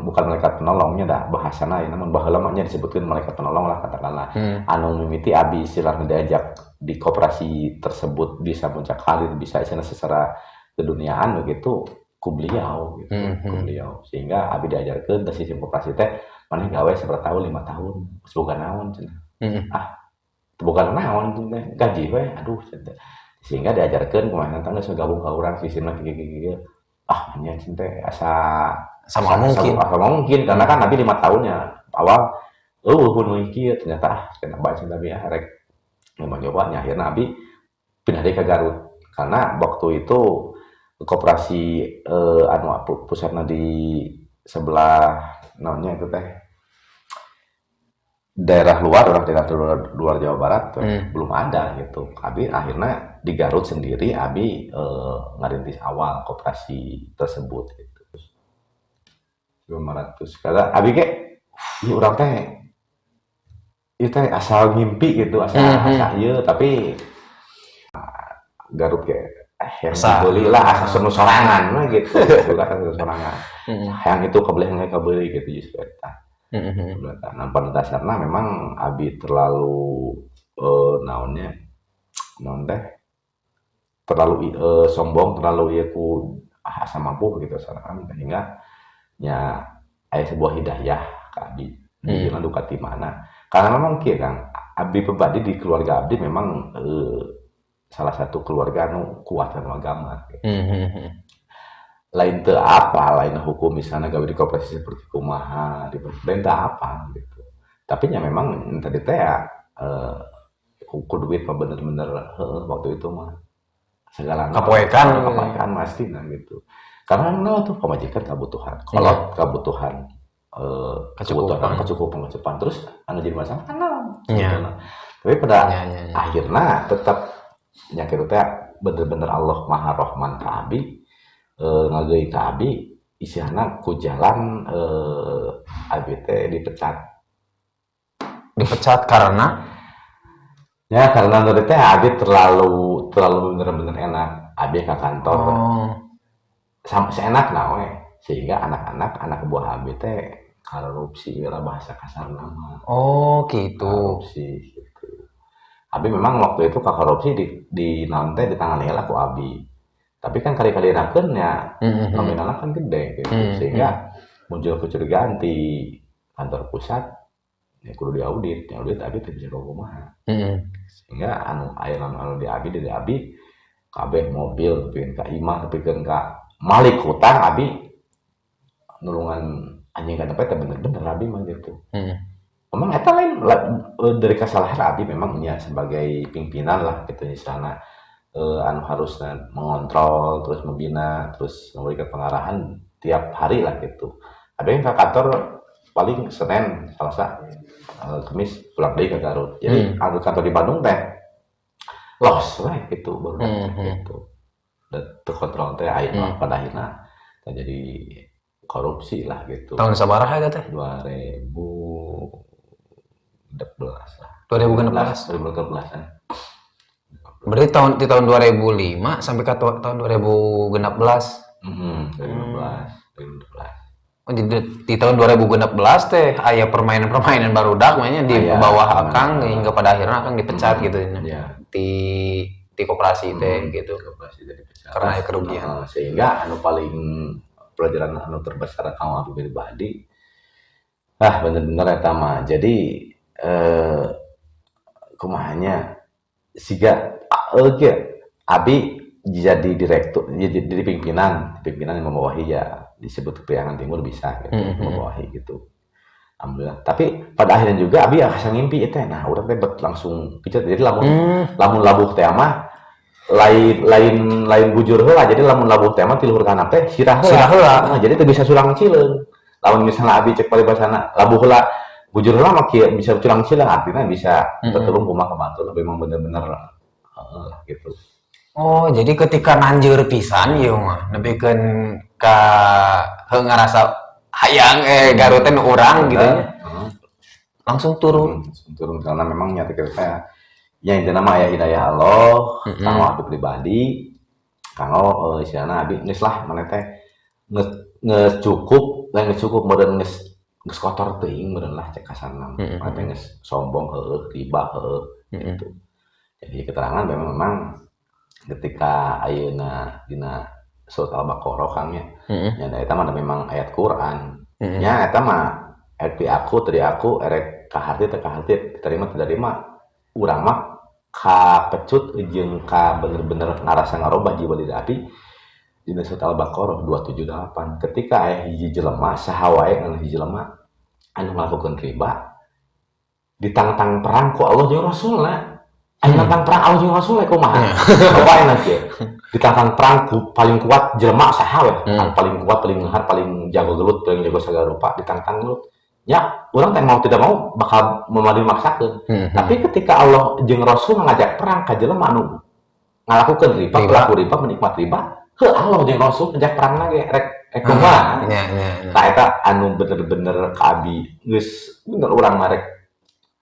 bukan malaikat penolongnya dah bahasana ya namun baheula mah nya disebutkeun malaikat penolong lah katakanlah anu mimiti abi silahna diajak di koperasi tersebut bisa puncak karir bisa isana secara keduniaan begitu ku beliau gitu ku beliau sehingga abi diajarkeun dari sistem koperasi teh maneh gawe saberapa tahun 5 tahun geus boga naon cenah bukan naon gaji we aduh sehingga diajarkan kemana tangga gabung ke orang sistemnya gigi hanya cinta sama mungkin karena kan nabi 5 tahunnya awal pun mikir ternyata kena baca nabi rek memang nyobanya akhirnya nabi pindah ke Garut karena waktu itu koperasi pusatnya di sebelah namanya itu teh daerah luar Jawa Barat belum ada gitu. Abi akhirnya di Garut sendiri Abi ngarintis awal koperasi tersebut gitu. 500 karena Abi kayak orang teh itu asal mimpi gitu asal ieu tapi Garut kayak yang dibeli lah asal senu sorangan mah gitu. Bukan sorangan. Yang itu kebeuli gitu justru eta. Nah, pada dasarnya memang Abi terlalu naonnya terlalu sombong terlalu ya ku asa mampu gitu sekarang sehingga ya ada sebuah hidayah ke Abi di duka di mana karena memang kieu Kang Abi pribadi di keluarga Abi memang salah satu keluarga anu kuat dalam agama gitu. Lain teu apa lain hukum misalnya gawe di koperasi seperti kumaha di lain teu apa gitu tapi nya memang tadi teh ya ukur duit mah bener-bener waktu itu mah segala kapoekan pasti nah gitu karena tuh pemajikan kebutuhan kolot kebutuhan kecukupan terus anu jadi masalah kan gitu. Tapi pada akhirnya tetap nya kitu teh bener-bener Allah Maha Rahman ka Abi ngageuy ka Abi isihna ku jalan Abi teh dipecat karena ya karena menurut teh Abi terlalu bener-bener enak Abi ke kantor sama seenak we sehingga anak buah Abi teh korupsi lah bahasa kasar nama gitu korupsi gitu Abi memang waktu itu korupsi di naon teh ditangani lah ku Abi tapi kan kali-kali rakeun ya nominalnya kan gede gitu sehingga muncul kecurigaan di kantor pusat ya kudu diaudit Abi teh bisa kumaha sehingga anu di Abi kabeh mobil pikeun ka imah pikeun ka malik hutang Abi nulungan anjing kana teh bener-bener Abi mah gitu memang eta lain dari kesalahan Abi memang nya sebagai pimpinan lah gitu misalnya anu harusnya mengontrol terus membina terus memberikan pengarahan tiap hari lah gitu ada yang ke kantor paling Senin Selasa Kamis pulang deui ke Garut jadi anu kantor di Bandung teh los lah gitu baru gitu dan terkontrol teh akhirnya pada akhirnya terjadi korupsi lah gitu tahun sabaraha eta teh 2016 lah 2016 berarti di tahun 2005 sampai ke tahun 2016 Oh, di tahun 2016 teh aya permainan barudak mainnya di bawah Akang hingga pada akhirnya Akang dipecat gitu di koperasi teh gitu karena ada kerugian sehingga anu paling pelajaran anu terbesar kamu Abi pribadi bener-bener eta mah jadi kumahanya siga Abi jadi direktur jadi pimpinan yang membawahi ya disebut Priangan Timur bisa gitu membawahi gitu alhamdulillah tapi pada akhirnya juga Abi asa ngimpi itu nah urang teh langsung pijet jadi lamun labuh teh mah lain bujur heula jadi lamun labuh teh mah tiluhur kana teh sirah heula. Nah, jadi teu bisa sulang cileung. Lamun misalnya abi cek paribasana labuh heula bujur heula mah kieu bisa sulang cileung artinya bisa tetulung kumaha batur memang bener-bener gitu. Oh, jadi ketika nanjeur pisan ieu mah nepikeun ka ngarasa hayang Garut teh nu urang gitu nya. Langsung turun. Turun karena memang nyata kita ya intinya mah aya hidayah Allah, kanggo abi pribadi, kanggo istilahna abi geus lah maneh teh geus cukup, geus cukup meureun geus kotor teuing meureun lah cek kasarna. Maneh teh geus sombong heueuh, riba heueuh gitu. Jadi keterangan memang ketika ayeuna dina surat Al-Baqarah Kang nya. Nya eta mah memang ayat Quran. Nya eta mah erti aku tadi aku erek kaharti teh kaharti terima urang mah kapecut jeung ka bener-bener ngarasa ngarobah jiwa diri abi dina surat Al-Baqarah 278 ketika aya hiji jelema saha wae anu hiji jelema anu ngalakukeun riba ditantang perang ku Allah jeung Rasulna. Anu nantang perang Allah jeung Rasul kumaha? Coba enak ya. Ditantang perang ku paling kuat jelema saha we? Paling kuat, paling ngehar, paling jago gelut, paling jago segala rupa ditantang gelut. Ya, orang teh mau tidak mau bakal memadu maksakeun. Tapi ketika Allah jeung Rasul ngajak perang ka jelema anu ngalakukeun riba, pelaku riba, menikmat riba, heuh Allah jeung Rasul ngajak perang lagi rek kumaha? Ka eta anu bener-bener ka abi geus bener urang mah rek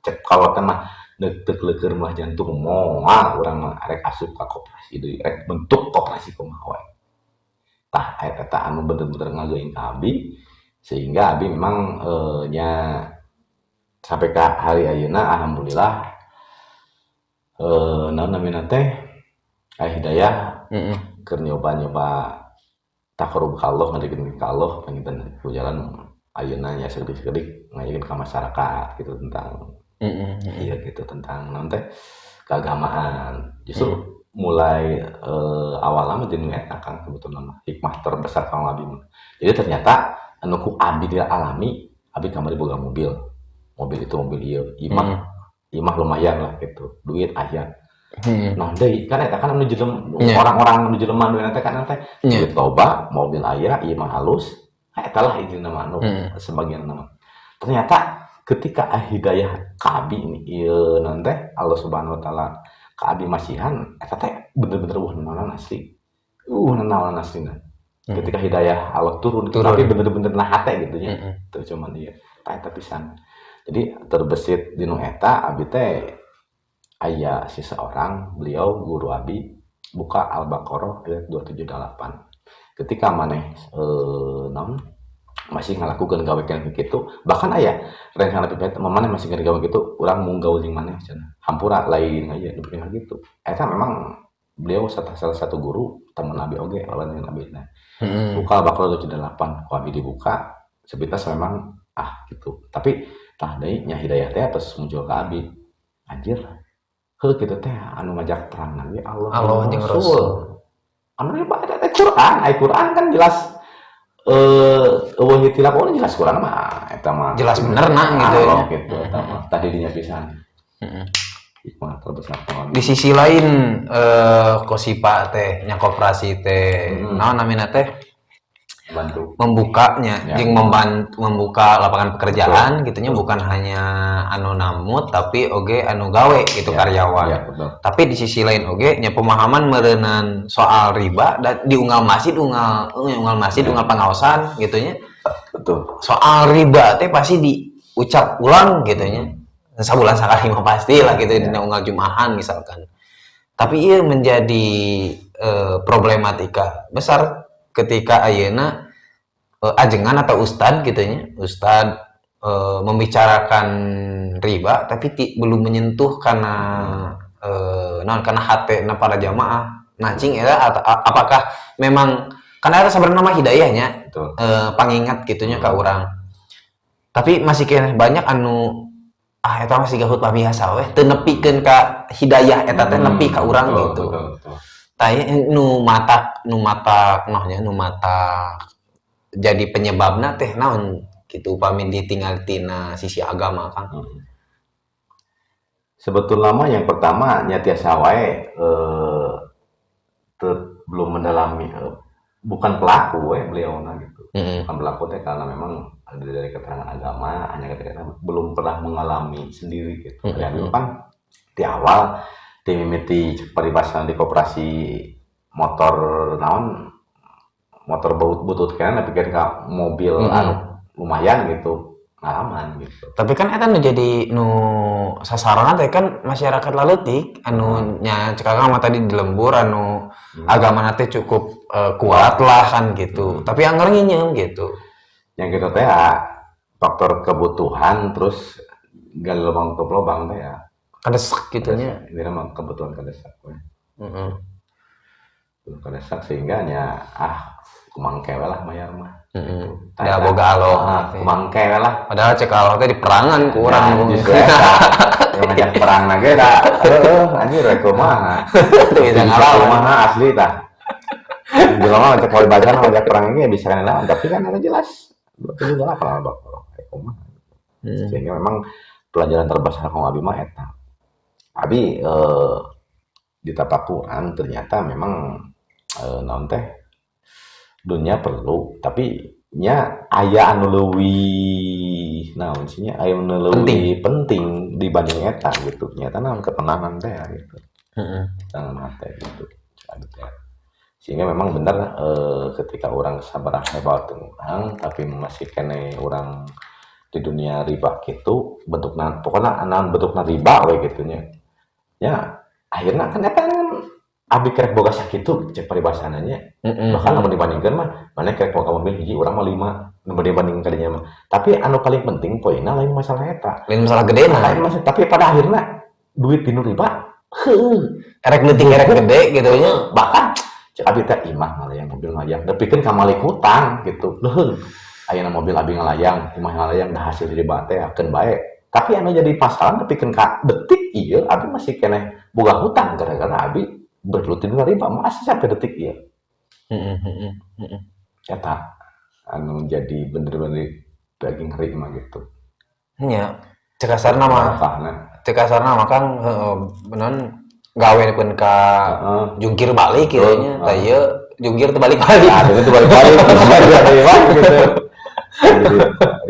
cek kalau mah deuk leukeur mah jantung moal urang mah rek asup ka koperasi deui rek bentuk koperasi kumaha wae. Tah eta anu bener-bener ngageuing ka abi sehingga abi memang nya sampai ke hari ayeuna alhamdulillah naon namina teh hidayah keur nyoba taqarrub ka Allah ngadeukeun ka Allah panginten ku jalan ayeuna nya saeutik-saeutik ngayeun ka masyarakat gitu tentang iya gitu tentang naon teh keagamaan justru mulai awalnya menjadi eta kan sebetulnya hikmah terbesar kang abi. Jadi ternyata anu ku abi dia alami abi kamari boga mobil itu mobil ieu imah lumayan lah gitu duit aya nah deui kan eta kan anu orang-orang anu jelema duit teh kan teh duit loba mobil aya imah halus eta lah intina mah anu sebagian nama ternyata ketika hidayah ka abi ieu naon teh Allah Subhanahu wa taala ka abi masihan eta teh bener-bener naon asli naon aslina. Ketika hidayah Allah turun. Tapi bener-bener nah hate gitu ya. Itu cuman dia eta pisan. Jadi terbesit di nu eta abi teh aya seseorang beliau guru abi buka Al-Baqarah ayat 278. Ketika maneh naon masih ngalakukeun gawe kan kitu bahkan aya rencana pipet maneh masih gawe kitu urang mung gaul jeung maneh cenah. Hampura lain aya dipikir gitu. Eta memang beliau salah satu guru teman abi oge lawan dengan abi nah. Buka Al-Baqarah 278 ku abi dibuka sepintas memang gitu. Tapi tah deui nya hidayah teh terus muncul ka abi. Anjir. Heuh kitu teh anu ngajak perang lagi Allah jeung Rasul. Anu ibadah teh Quran, Quran kan jelas eueuh itilaf orang jelas Quran mah eta mah jelas bener nah gitu ya. Gitu eta mah tadi dinya pisan. Hikmah terbesar di sisi lain Kosipa teh nya koperasi teh naon namina teh bantu membukanya jeung membuka lapangan pekerjaan gitunya bukan hanya anu namut tapi oge anu gawe gitu karyawan. Tapi di sisi lain oge nya pemahaman meureunan soal riba dan diunggal masjid unggal pangaosan gitunya. Betul. Soal riba teh pasti diucap ulang gitunya. Sabulan sakali mah pasti lah gitu dina unggal Jumahan misalkan. Tapi ieu menjadi problematika besar ketika ayeuna ajengan atau ustad gitunya membicarakan riba tapi belum menyentuh karena karena hatena para jamaah cing eta apakah memang karena eta sebenarnya mah hidayahnya pangingat gitunya ka urang tapi masih kena banyak anu eta masih gahut biasa weh teu nepikeun ka hidayah eta teh nepi ka urang gitu. Tah nu mata jadi penyebabna teh naon kitu upami ditinggal tina sisi agama kan. Sebetulnya mah yang pertama nya tiasa wae belum mendalami, bukan pelaku beliau gitu. Mm-mm. Bukan pelaku teh karena memang dari keterangan agama hanya ketika belum pernah mengalami sendiri gitu. Ya dulu kan di awal tim mimiti paribasan di koperasi motor naon motor butut kan tapi kan mobil anu lumayan gitu pengalaman gitu. Tapi kan eta nu jadi nu sasaran teh kan masyarakat laletik anu nya cek akang mah tadi di lembur anu agama teh cukup kuat lah kan gitu. Tapi anggar nginyeum gitu. Yang gitu teh faktor kebutuhan terus gali lubang tutup lubang teh ya Kadesak gitunya. ini memang kebutuhan kadesak Heeh. kadesak sehingga nya kumangke lah mayar mah Heeh. Tah, Da boga alo. kumangke lah Padahal cek alo teh di perangan ku urang. justru yang ngajak perang lagi dah anjir rek kumaha Teu bisa ngalawan. kumaha asli tah jelema ngajak poin bacan ngajak perang ini bisa kan lah tapi kan ada jelas betul juga lah kalau bakal kumaha sehingga memang pelajaran terbesar kong abi mah eta abi di tapakuran ternyata memang naon teh dunia perlu tapi nya aya anu leuwih naon sih nya aya anu leuwih penting dibanding eta gitu ternyata naon ketenangan teh gitu tenang teh gitu sehingga memang benar ketika orang sabar hebat orang tapi masih kene orang di dunia riba gitu bentukna pokoknya anan bentukna riba we gitu nya ya akhirnya kan eta abi kerek boga sakitu cek paribasananya bahkan lamun dibandingkeun mah mana kerek boga mobil hiji urang mah 5 nu dibanding kadinya mah tapi anu paling penting poinna lain masalah eta Lain masalah gede nah. lain masalah tapi pada akhirnya duit dinu riba Erek leutik erek gede gitu nya. bahkan cek abi teh imah ngalayang mobil ngalayang nepikeun ka malik hutang gitu leuheung ayeuna mobil abi ngalayang imah ngalayang dah hasil riba teh akeun bae tapi anu jadi pasaran nepikeun ka detik ieu abi masih keneh boga hutang gara-gara abi berlutin riba masih sampai detik ieu eta anu jadi bener-bener daging ngeri mah gitu Nya cek kasarna mah makana cek kasarna mah kan beneran gawekeun ka jungkir balik kieu nya tah ieu jungkir teu balik-balik. ada itu balik-balik gitu jadi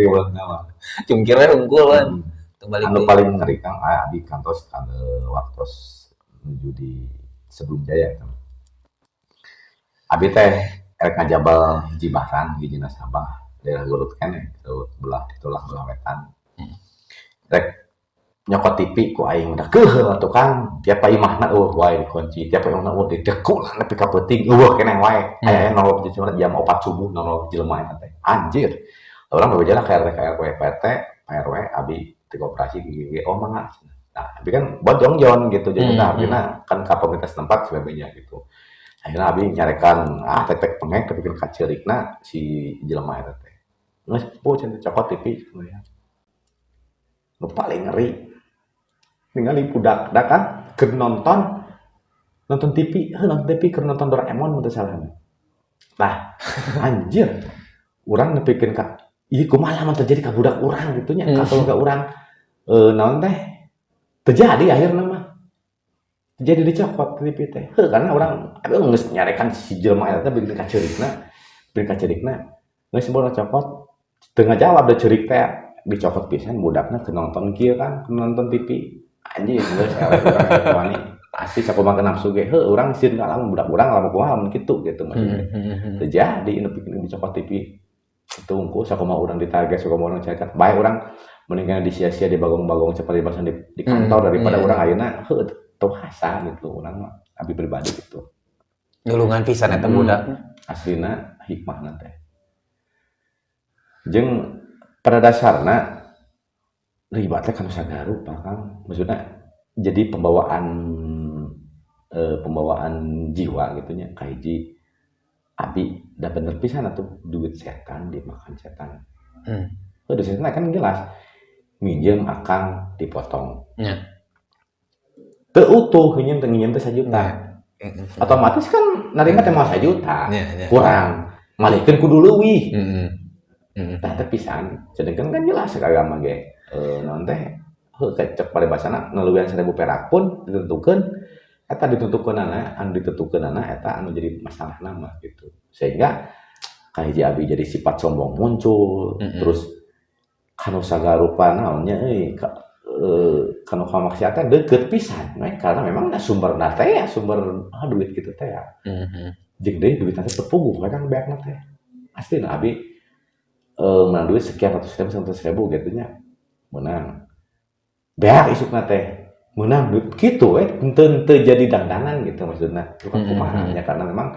riba nama Jungkirnya unggul kan. Teu balik. anu paling ngeri kan abi kantos waktu menuju di sebelum jaya kan abi teh erek ngajabal hiji bahran hiji nasabah daerah Garut kan ya itulah belah wetan rek nyokot TV ku aing udah keheul tukang tiap imahna wae dikunci tiap imahna dideku lah nepi ka peuting keneh wae aya nolok jam 4 subuh nolok jelema eta teh anjir orang berbeda ka RT RW PT RW abi di koperasi GG mangga nah abi kan bojongjon gitu jadi artinya kan ka pemerintah setempat sebagainya gitu akhirnya abi nyarekan tetek pengek tapi ka ceurikna si jelema eta teh geus po cenah cokot TV ya nu paling ngeri ningali budak kan keur nonton TV nonton TV keur nonton Doraemon mun teu salah nah anjir urang nepikeun ka ieu kumaha lamun terjadi ka budak urang gitu nya kalau ka urang naon teh terjadi akhirna mah jadi dicopot TV teh karena urang geus nyarekan si jelema eta bikin ka ceurikna geus bola copot teu ngajawab da ceurik teh dicopot pisan budakna keur nonton kieu kan keur nonton TV anjing geus elek urang wani pasti sakumaha nafsu ge urang sieun ngalamun budak urang lamun kumaha lamun kitu gitu maksudnya terjadi nu bikin dicopot TV itu unggul sakumaha urang ditarget sakumaha urang cacat bae urang mendingan disia-sia di bagong-bagong seperti bahasa di kantor daripada urang ayeuna teu hasa gitu urang mah abi pribadi gitu Nyulungan pisan eta budak. aslina hikmahna teh jeung pada dasarna riba teh kan sagaru Kang maksudnya jadi pembawaan jiwa gitu nya ka hiji abi da bener pisan atuh duit setan dimakan setan duit setan kan jelas minjem akang dipotong teu utuh minjem teh 1 juta otomatis kan narima teh mau 1 juta kurang malikeun kudu leuwih tah teh pisan sedengkeun kan jelas agama ge naon teh cek paribasana naleuwihan 1000 perak pun ditentukeun eta ditentukeunana eta anu jadi masalah nama gitu. Sehingga kahiji abi jadi sifat sombong muncul, terus kanu sagarupa naonnya kanu kamaksiatan deket pisan karena memang sumber teh sumber duit gitu teh ya. Jeung deui duit teh terpuguh kadang beakna teh. Astina abi menang duit sekian ratus ribu gitu nya. Menang. Beak isukna teh. Menang duit gitu teu jadi dandanan gitu maksudna. Bukan kumaha nya karena memang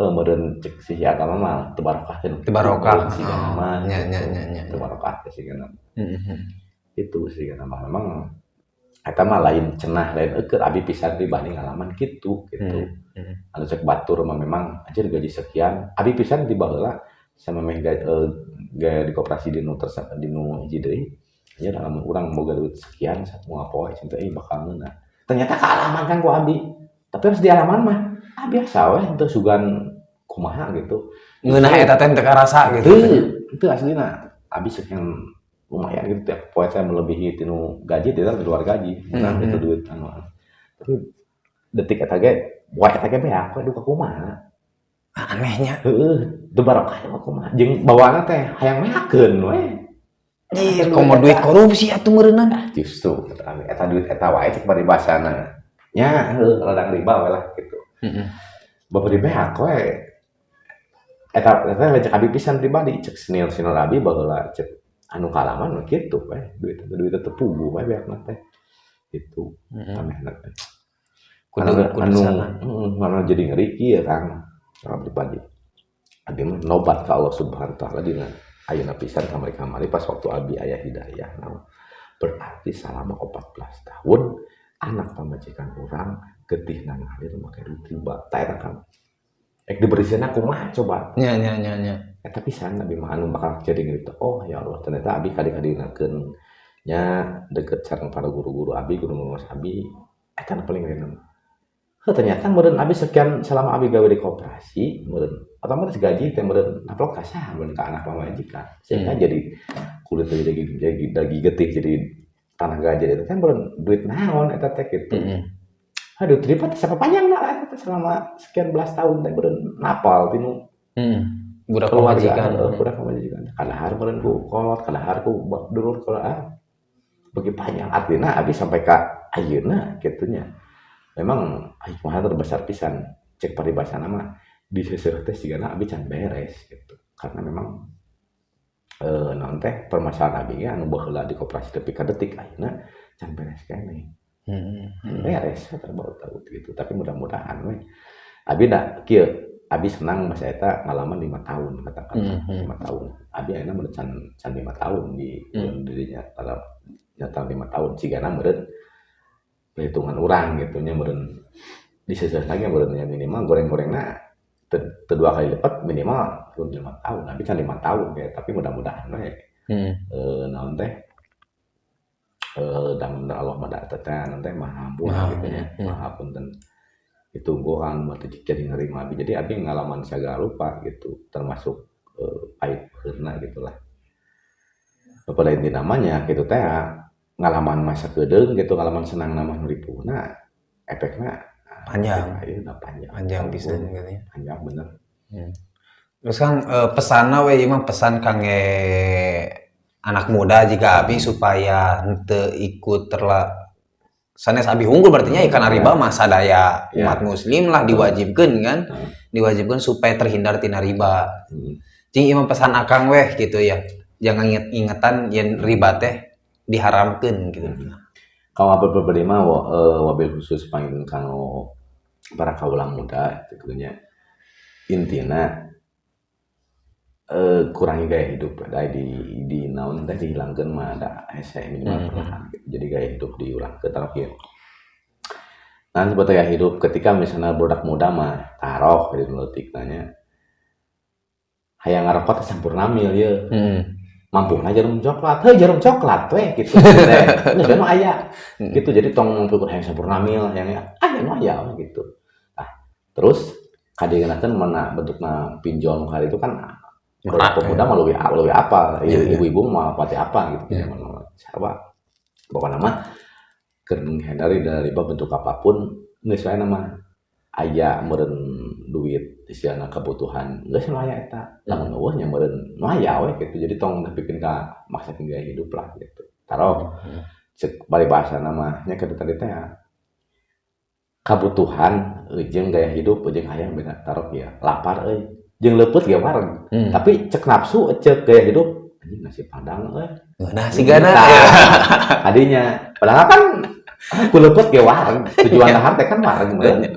meureun cek si agama mah teu barokah teh. Teu barokah. Siga nama. Nya. Teu barokah teh siga nama. Itu siga nama memang eta mah lain cenah lain eukeut abi pisan pribadi ngalaman gitu. Anu cek batur mah memang anjir gaji sekian abi pisan tiba heula sama meh gaya di koperasi di nu hiji deui nya lamun urang boga duit sekian moal poe cinta bakal meunang ternyata kaalaman kan ku abi tapi harus di alaman mah biasa we henteu sugan kumaha gitu ngeunah eta teh teu karasa gitu itu aslina abi sekian lumayan gitu tiap poe teh melebihi tinu gaji tidak di luar gaji menang itu duit anu tapi detik eta ge poe eta ge beak we duka kumaha anehnya teu barokah kumaha jeung bawaana teh hayang meakeun we komo duit korupsi atuh meureunna justru eta duit eta wae cek bari basana nya ladang riba we lah gitu babari beak we eta cek abi pisan pribadi cek senior abi baheula cek anu kalaman kitu we duit teu puguh we beakna teh itu anehna teh anu jadi ngeri kieu Kang pribadi abi mah nobat ka Allah Subhanahu wa taala dina ayeuna pisan kamari pas waktu abi aya hidayah berarti selama 14 tahun anak pamajikan orang getihna ngalir make duit riba tah eta kan diberisina kumaha coba nya eta pisan abi mah anu bakal jadi gitu oh ya Allah ternyata abi kadi-kadinakeun nya deket sareng para guru-guru abi guru abi eta nu paling enak ternyata meureun abi sekian selama abi gawe di koperasi meureun otomatis gaji teh meureun naplok ka saha meureun ka anak pamajikan sehingga jadi kulit jadi dagi getih jadi tanah gajah itu kan meureun duit naon eta teh kitu aduh terlibat siapa panjang lah eta selama sekian belas tahun teh meureun napal tinu budak pamajikan kadahar meureun ku kolot kadahar ku dulur kalau bagi panjang artinya abi sampai ka ayeuna kitu nya memang hikmah terbesar pisan cek paribasana mah di seueur teh sigana abi can beres gitu karena memang naon teh permasalahan abi anu baheula di koperasi tapi ka detik ayeuna can beres keneh beres tahu gitu tapi mudah-mudahan we abi da kieu abi senang masa eta ngalaman 5 tahun katakan 5 tahun abi ayeuna meureun can 5 tahun di dirinya nyata 5 tahun sigana meureun perhitungan orang gitu nya meureun diseuseut lagi meureun minimal goreng-gorengna teu 2 kali lipat minimal 5 tahun tapi can 5 tahun ya tapi mudah-mudahan we naon teh dan Allah mah da teh teh maha ampun gitu nya maha punten itu gua kan mah jadi ngeri abi jadi abi ngalaman sagala rupa gitu termasuk aib beurna gitulah pada inti namanya gitu teh ngalaman masa kedeung gitu ngalaman senang nama nuripuna efeknya panjang pisan gitu ya panjang bener terus kan pesanna we ieu mah pesan kangge anak muda jika abi supaya henteu ikut sanes abi unggul berarti nya ikan riba mah sadaya umat muslim lah diwajibkeun kan diwajibkeun supaya terhindar tina riba cing ieu pesan akang weh gitu ya jangan ingetan yen riba teh diharamkeun gitu. Kalau berbeda mah wabil khusus pangin kanu para kaula muda tentunya intina kurangi gaya hidup da di naon teh dihilangkeun mah da hese minimal perlahan gitu. Jadi gaya hidup diurangkeun taruh kieu. Nah sebetulnya gaya hidup ketika misalnya budak muda mah taruh di leutik nanya hayang ngarokot sampurna mil ye. Mampu jarum coklat, jarum coklat weh gitu. Ini kan aya. Gitu jadi tong ngumpulkeun hayang sampurna mil hayang aya aya gitu. Nah, terus kadeunakeun mana bentukna pinjol kali itu kan pemuda mah leuwih apa, ibu-ibu mah pati apa gitu. Siapa? Pokoknya mah keur menghindari dari bentuk apapun geus wae nama aya meureun duit istilahna kebutuhan geus nu aya eta lamun eueuh nya meureun nu aya we gitu jadi tong nepikeun ka maksakeun gaya hidup lah gitu tarok cek bari bahasa nama nya kitu tadi teh kabutuhan jeung gaya hidup jeung aya beda tarok ya lapar euy jeung leupeut ge wareg tapi cek nafsu cek gaya hidup anjing nasi padang euy Nah, si Gana Nah, ya. tadinya padahal kan aku luput ge wareng tujuan dahar teh kan wareng meureun gitu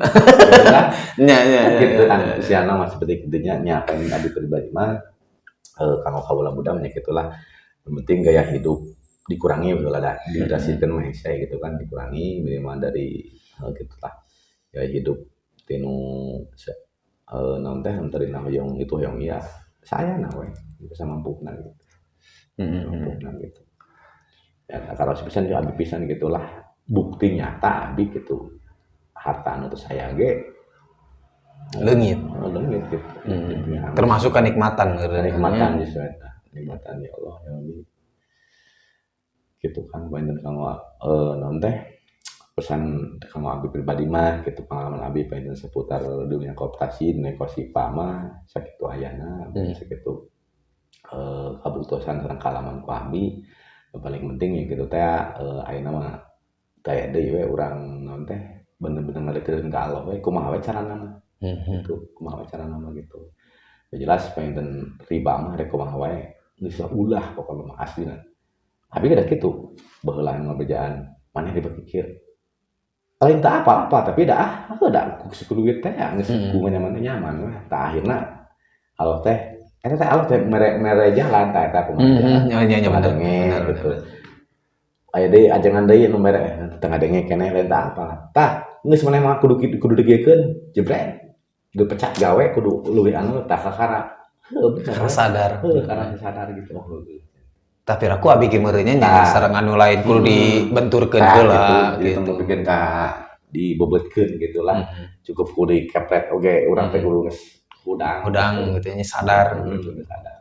kan Nya. gitu kan usiana mah seperti kitu nya pengen abi pribadi mah kanggo kaula muda nya gitulah yang penting gaya hidup dikurangi ulah da didrasikeun mah hese gitu kan dikurangi minimal dari gitulah gaya hidup tinu naon teh antarina hoyong itu hoyong iya saya na we bisa mampuna gitu mampuna gitu ya kalau sepisan ya abi pisan gitulah bukti nyata abi gitu harta anu teu saya ge Leungit. leungit gitu. Termasuk kenikmatan Kenikmatan justru eta. Kenikmatan ya Allah ya Rabbi. Gitu kan banyak kanggo naon teh pesan kanggo abi pribadi mah gitu pengalaman abi paeun seputar dunia koperasi negosipa mah sakitu ayana sakitu kabutusan sareng kalaman ku abi paling penting ya gitu teh ayeuna mah taya deui we urang naon teh bener-bener ngadeukkeun ka Allah we kumaha we carana mah gitu kumaha we carana mah gitu ya jelas painten riba mah rek kumaha wae geus ulah pokona mah aslina abi kada kitu baheula ngabejaan maneh dipikir paling tak apa-apa tapi dah aku da ku duit teh geus ku nyaman we tah akhirna Allah teh eta teh Allah teh mere jalan tah eta kumaha Nya bener gitu aya deui ajangan deui nu mere tengah denge keneh lain tah apa tah geus maneh mah kudu degeukeun jebret kudu pecat gawe kudu leuwih anu tah kakara karena sadar. Karena sadar gitu Tapi aku abi ge meureunnya nya sareng anu lain kudu dibenturkeun heula gitu bikin ka dibobotkeun gitulah cukup kudu dikepret oge urang teh kudu geus udang gitu nya sadar. sadar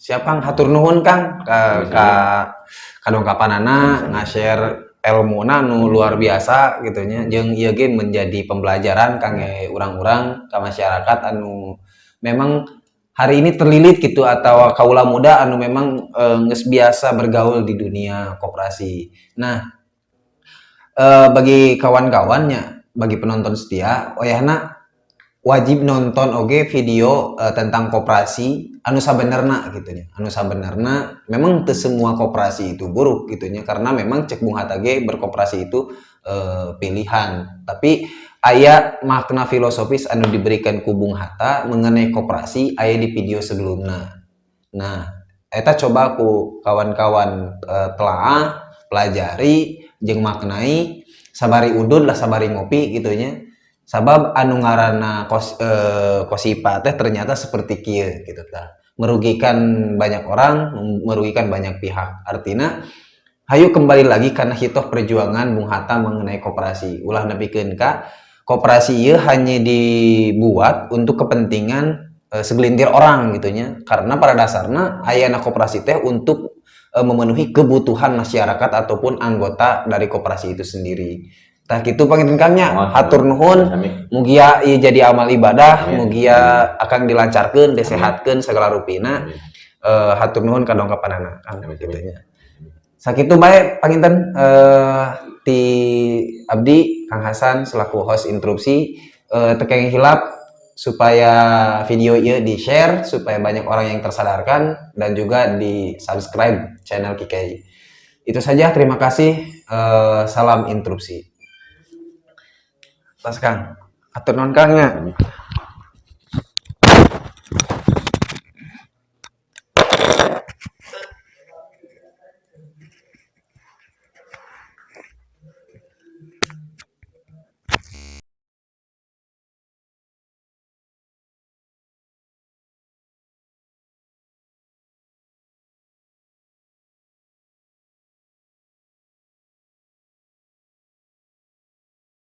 Siap Kang, hatur nuhun Kang ka kadongkapanana nge-share ilmuna nu luar biasa gitu nya jeung ieu ge menjadi pembelajaran kangge urang-urang ka masyarakat anu memang hari ini terlilit gitu atau kaula muda anu memang geus biasa bergaul di dunia koperasi. Nah, bagi kawan-kawannya, bagi penonton setia, oyahna wajib nonton oge video tentang koperasi anu sabenerna gitu nya. Anu sabenerna memang teu semua koperasi itu buruk gitu nya karena memang cek Bung Hatta ge berkoperasi itu pilihan. Tapi aya makna filosofis anu diberikan ku Bung Hatta mengenai koperasi aya di video sebelumnya. Nah, eta coba ku kawan-kawan telaah, pelajari jeung maknai sabari udud lah sabari ngopi gitu nya. Sabab anu ngaranna Kosipa teh ternyata seperti kieu gitu tah. Merugikan banyak orang, merugikan banyak pihak. Artinya hayu kembali lagi karena hitoh perjuangan Bung Hatta mengenai koperasi. Ulah nepikeun ka koperasi ieu hanya dibuat untuk kepentingan segelintir orang gitu nya. Karena pada dasarnya ayana koperasi teh untuk memenuhi kebutuhan masyarakat ataupun anggota dari koperasi itu sendiri. Tah kitu panginten Kangnya, hatur nuhun. Mugia ieu jadi amal ibadah, mugia akan dilancarkeun, disehatkeun segala rupina. Hatur nuhun kadongkapanana Kang kitu nya. Sakitu bae panginten ti abdi Kang Hasan selaku host interupsi tekeng hilap supaya video ieu di-share supaya banyak orang yang tersadarkan dan juga di-subscribe channel Kikei. Itu saja, terima kasih. Salam interupsi. Tas Kang, atur nuhun Kangnya.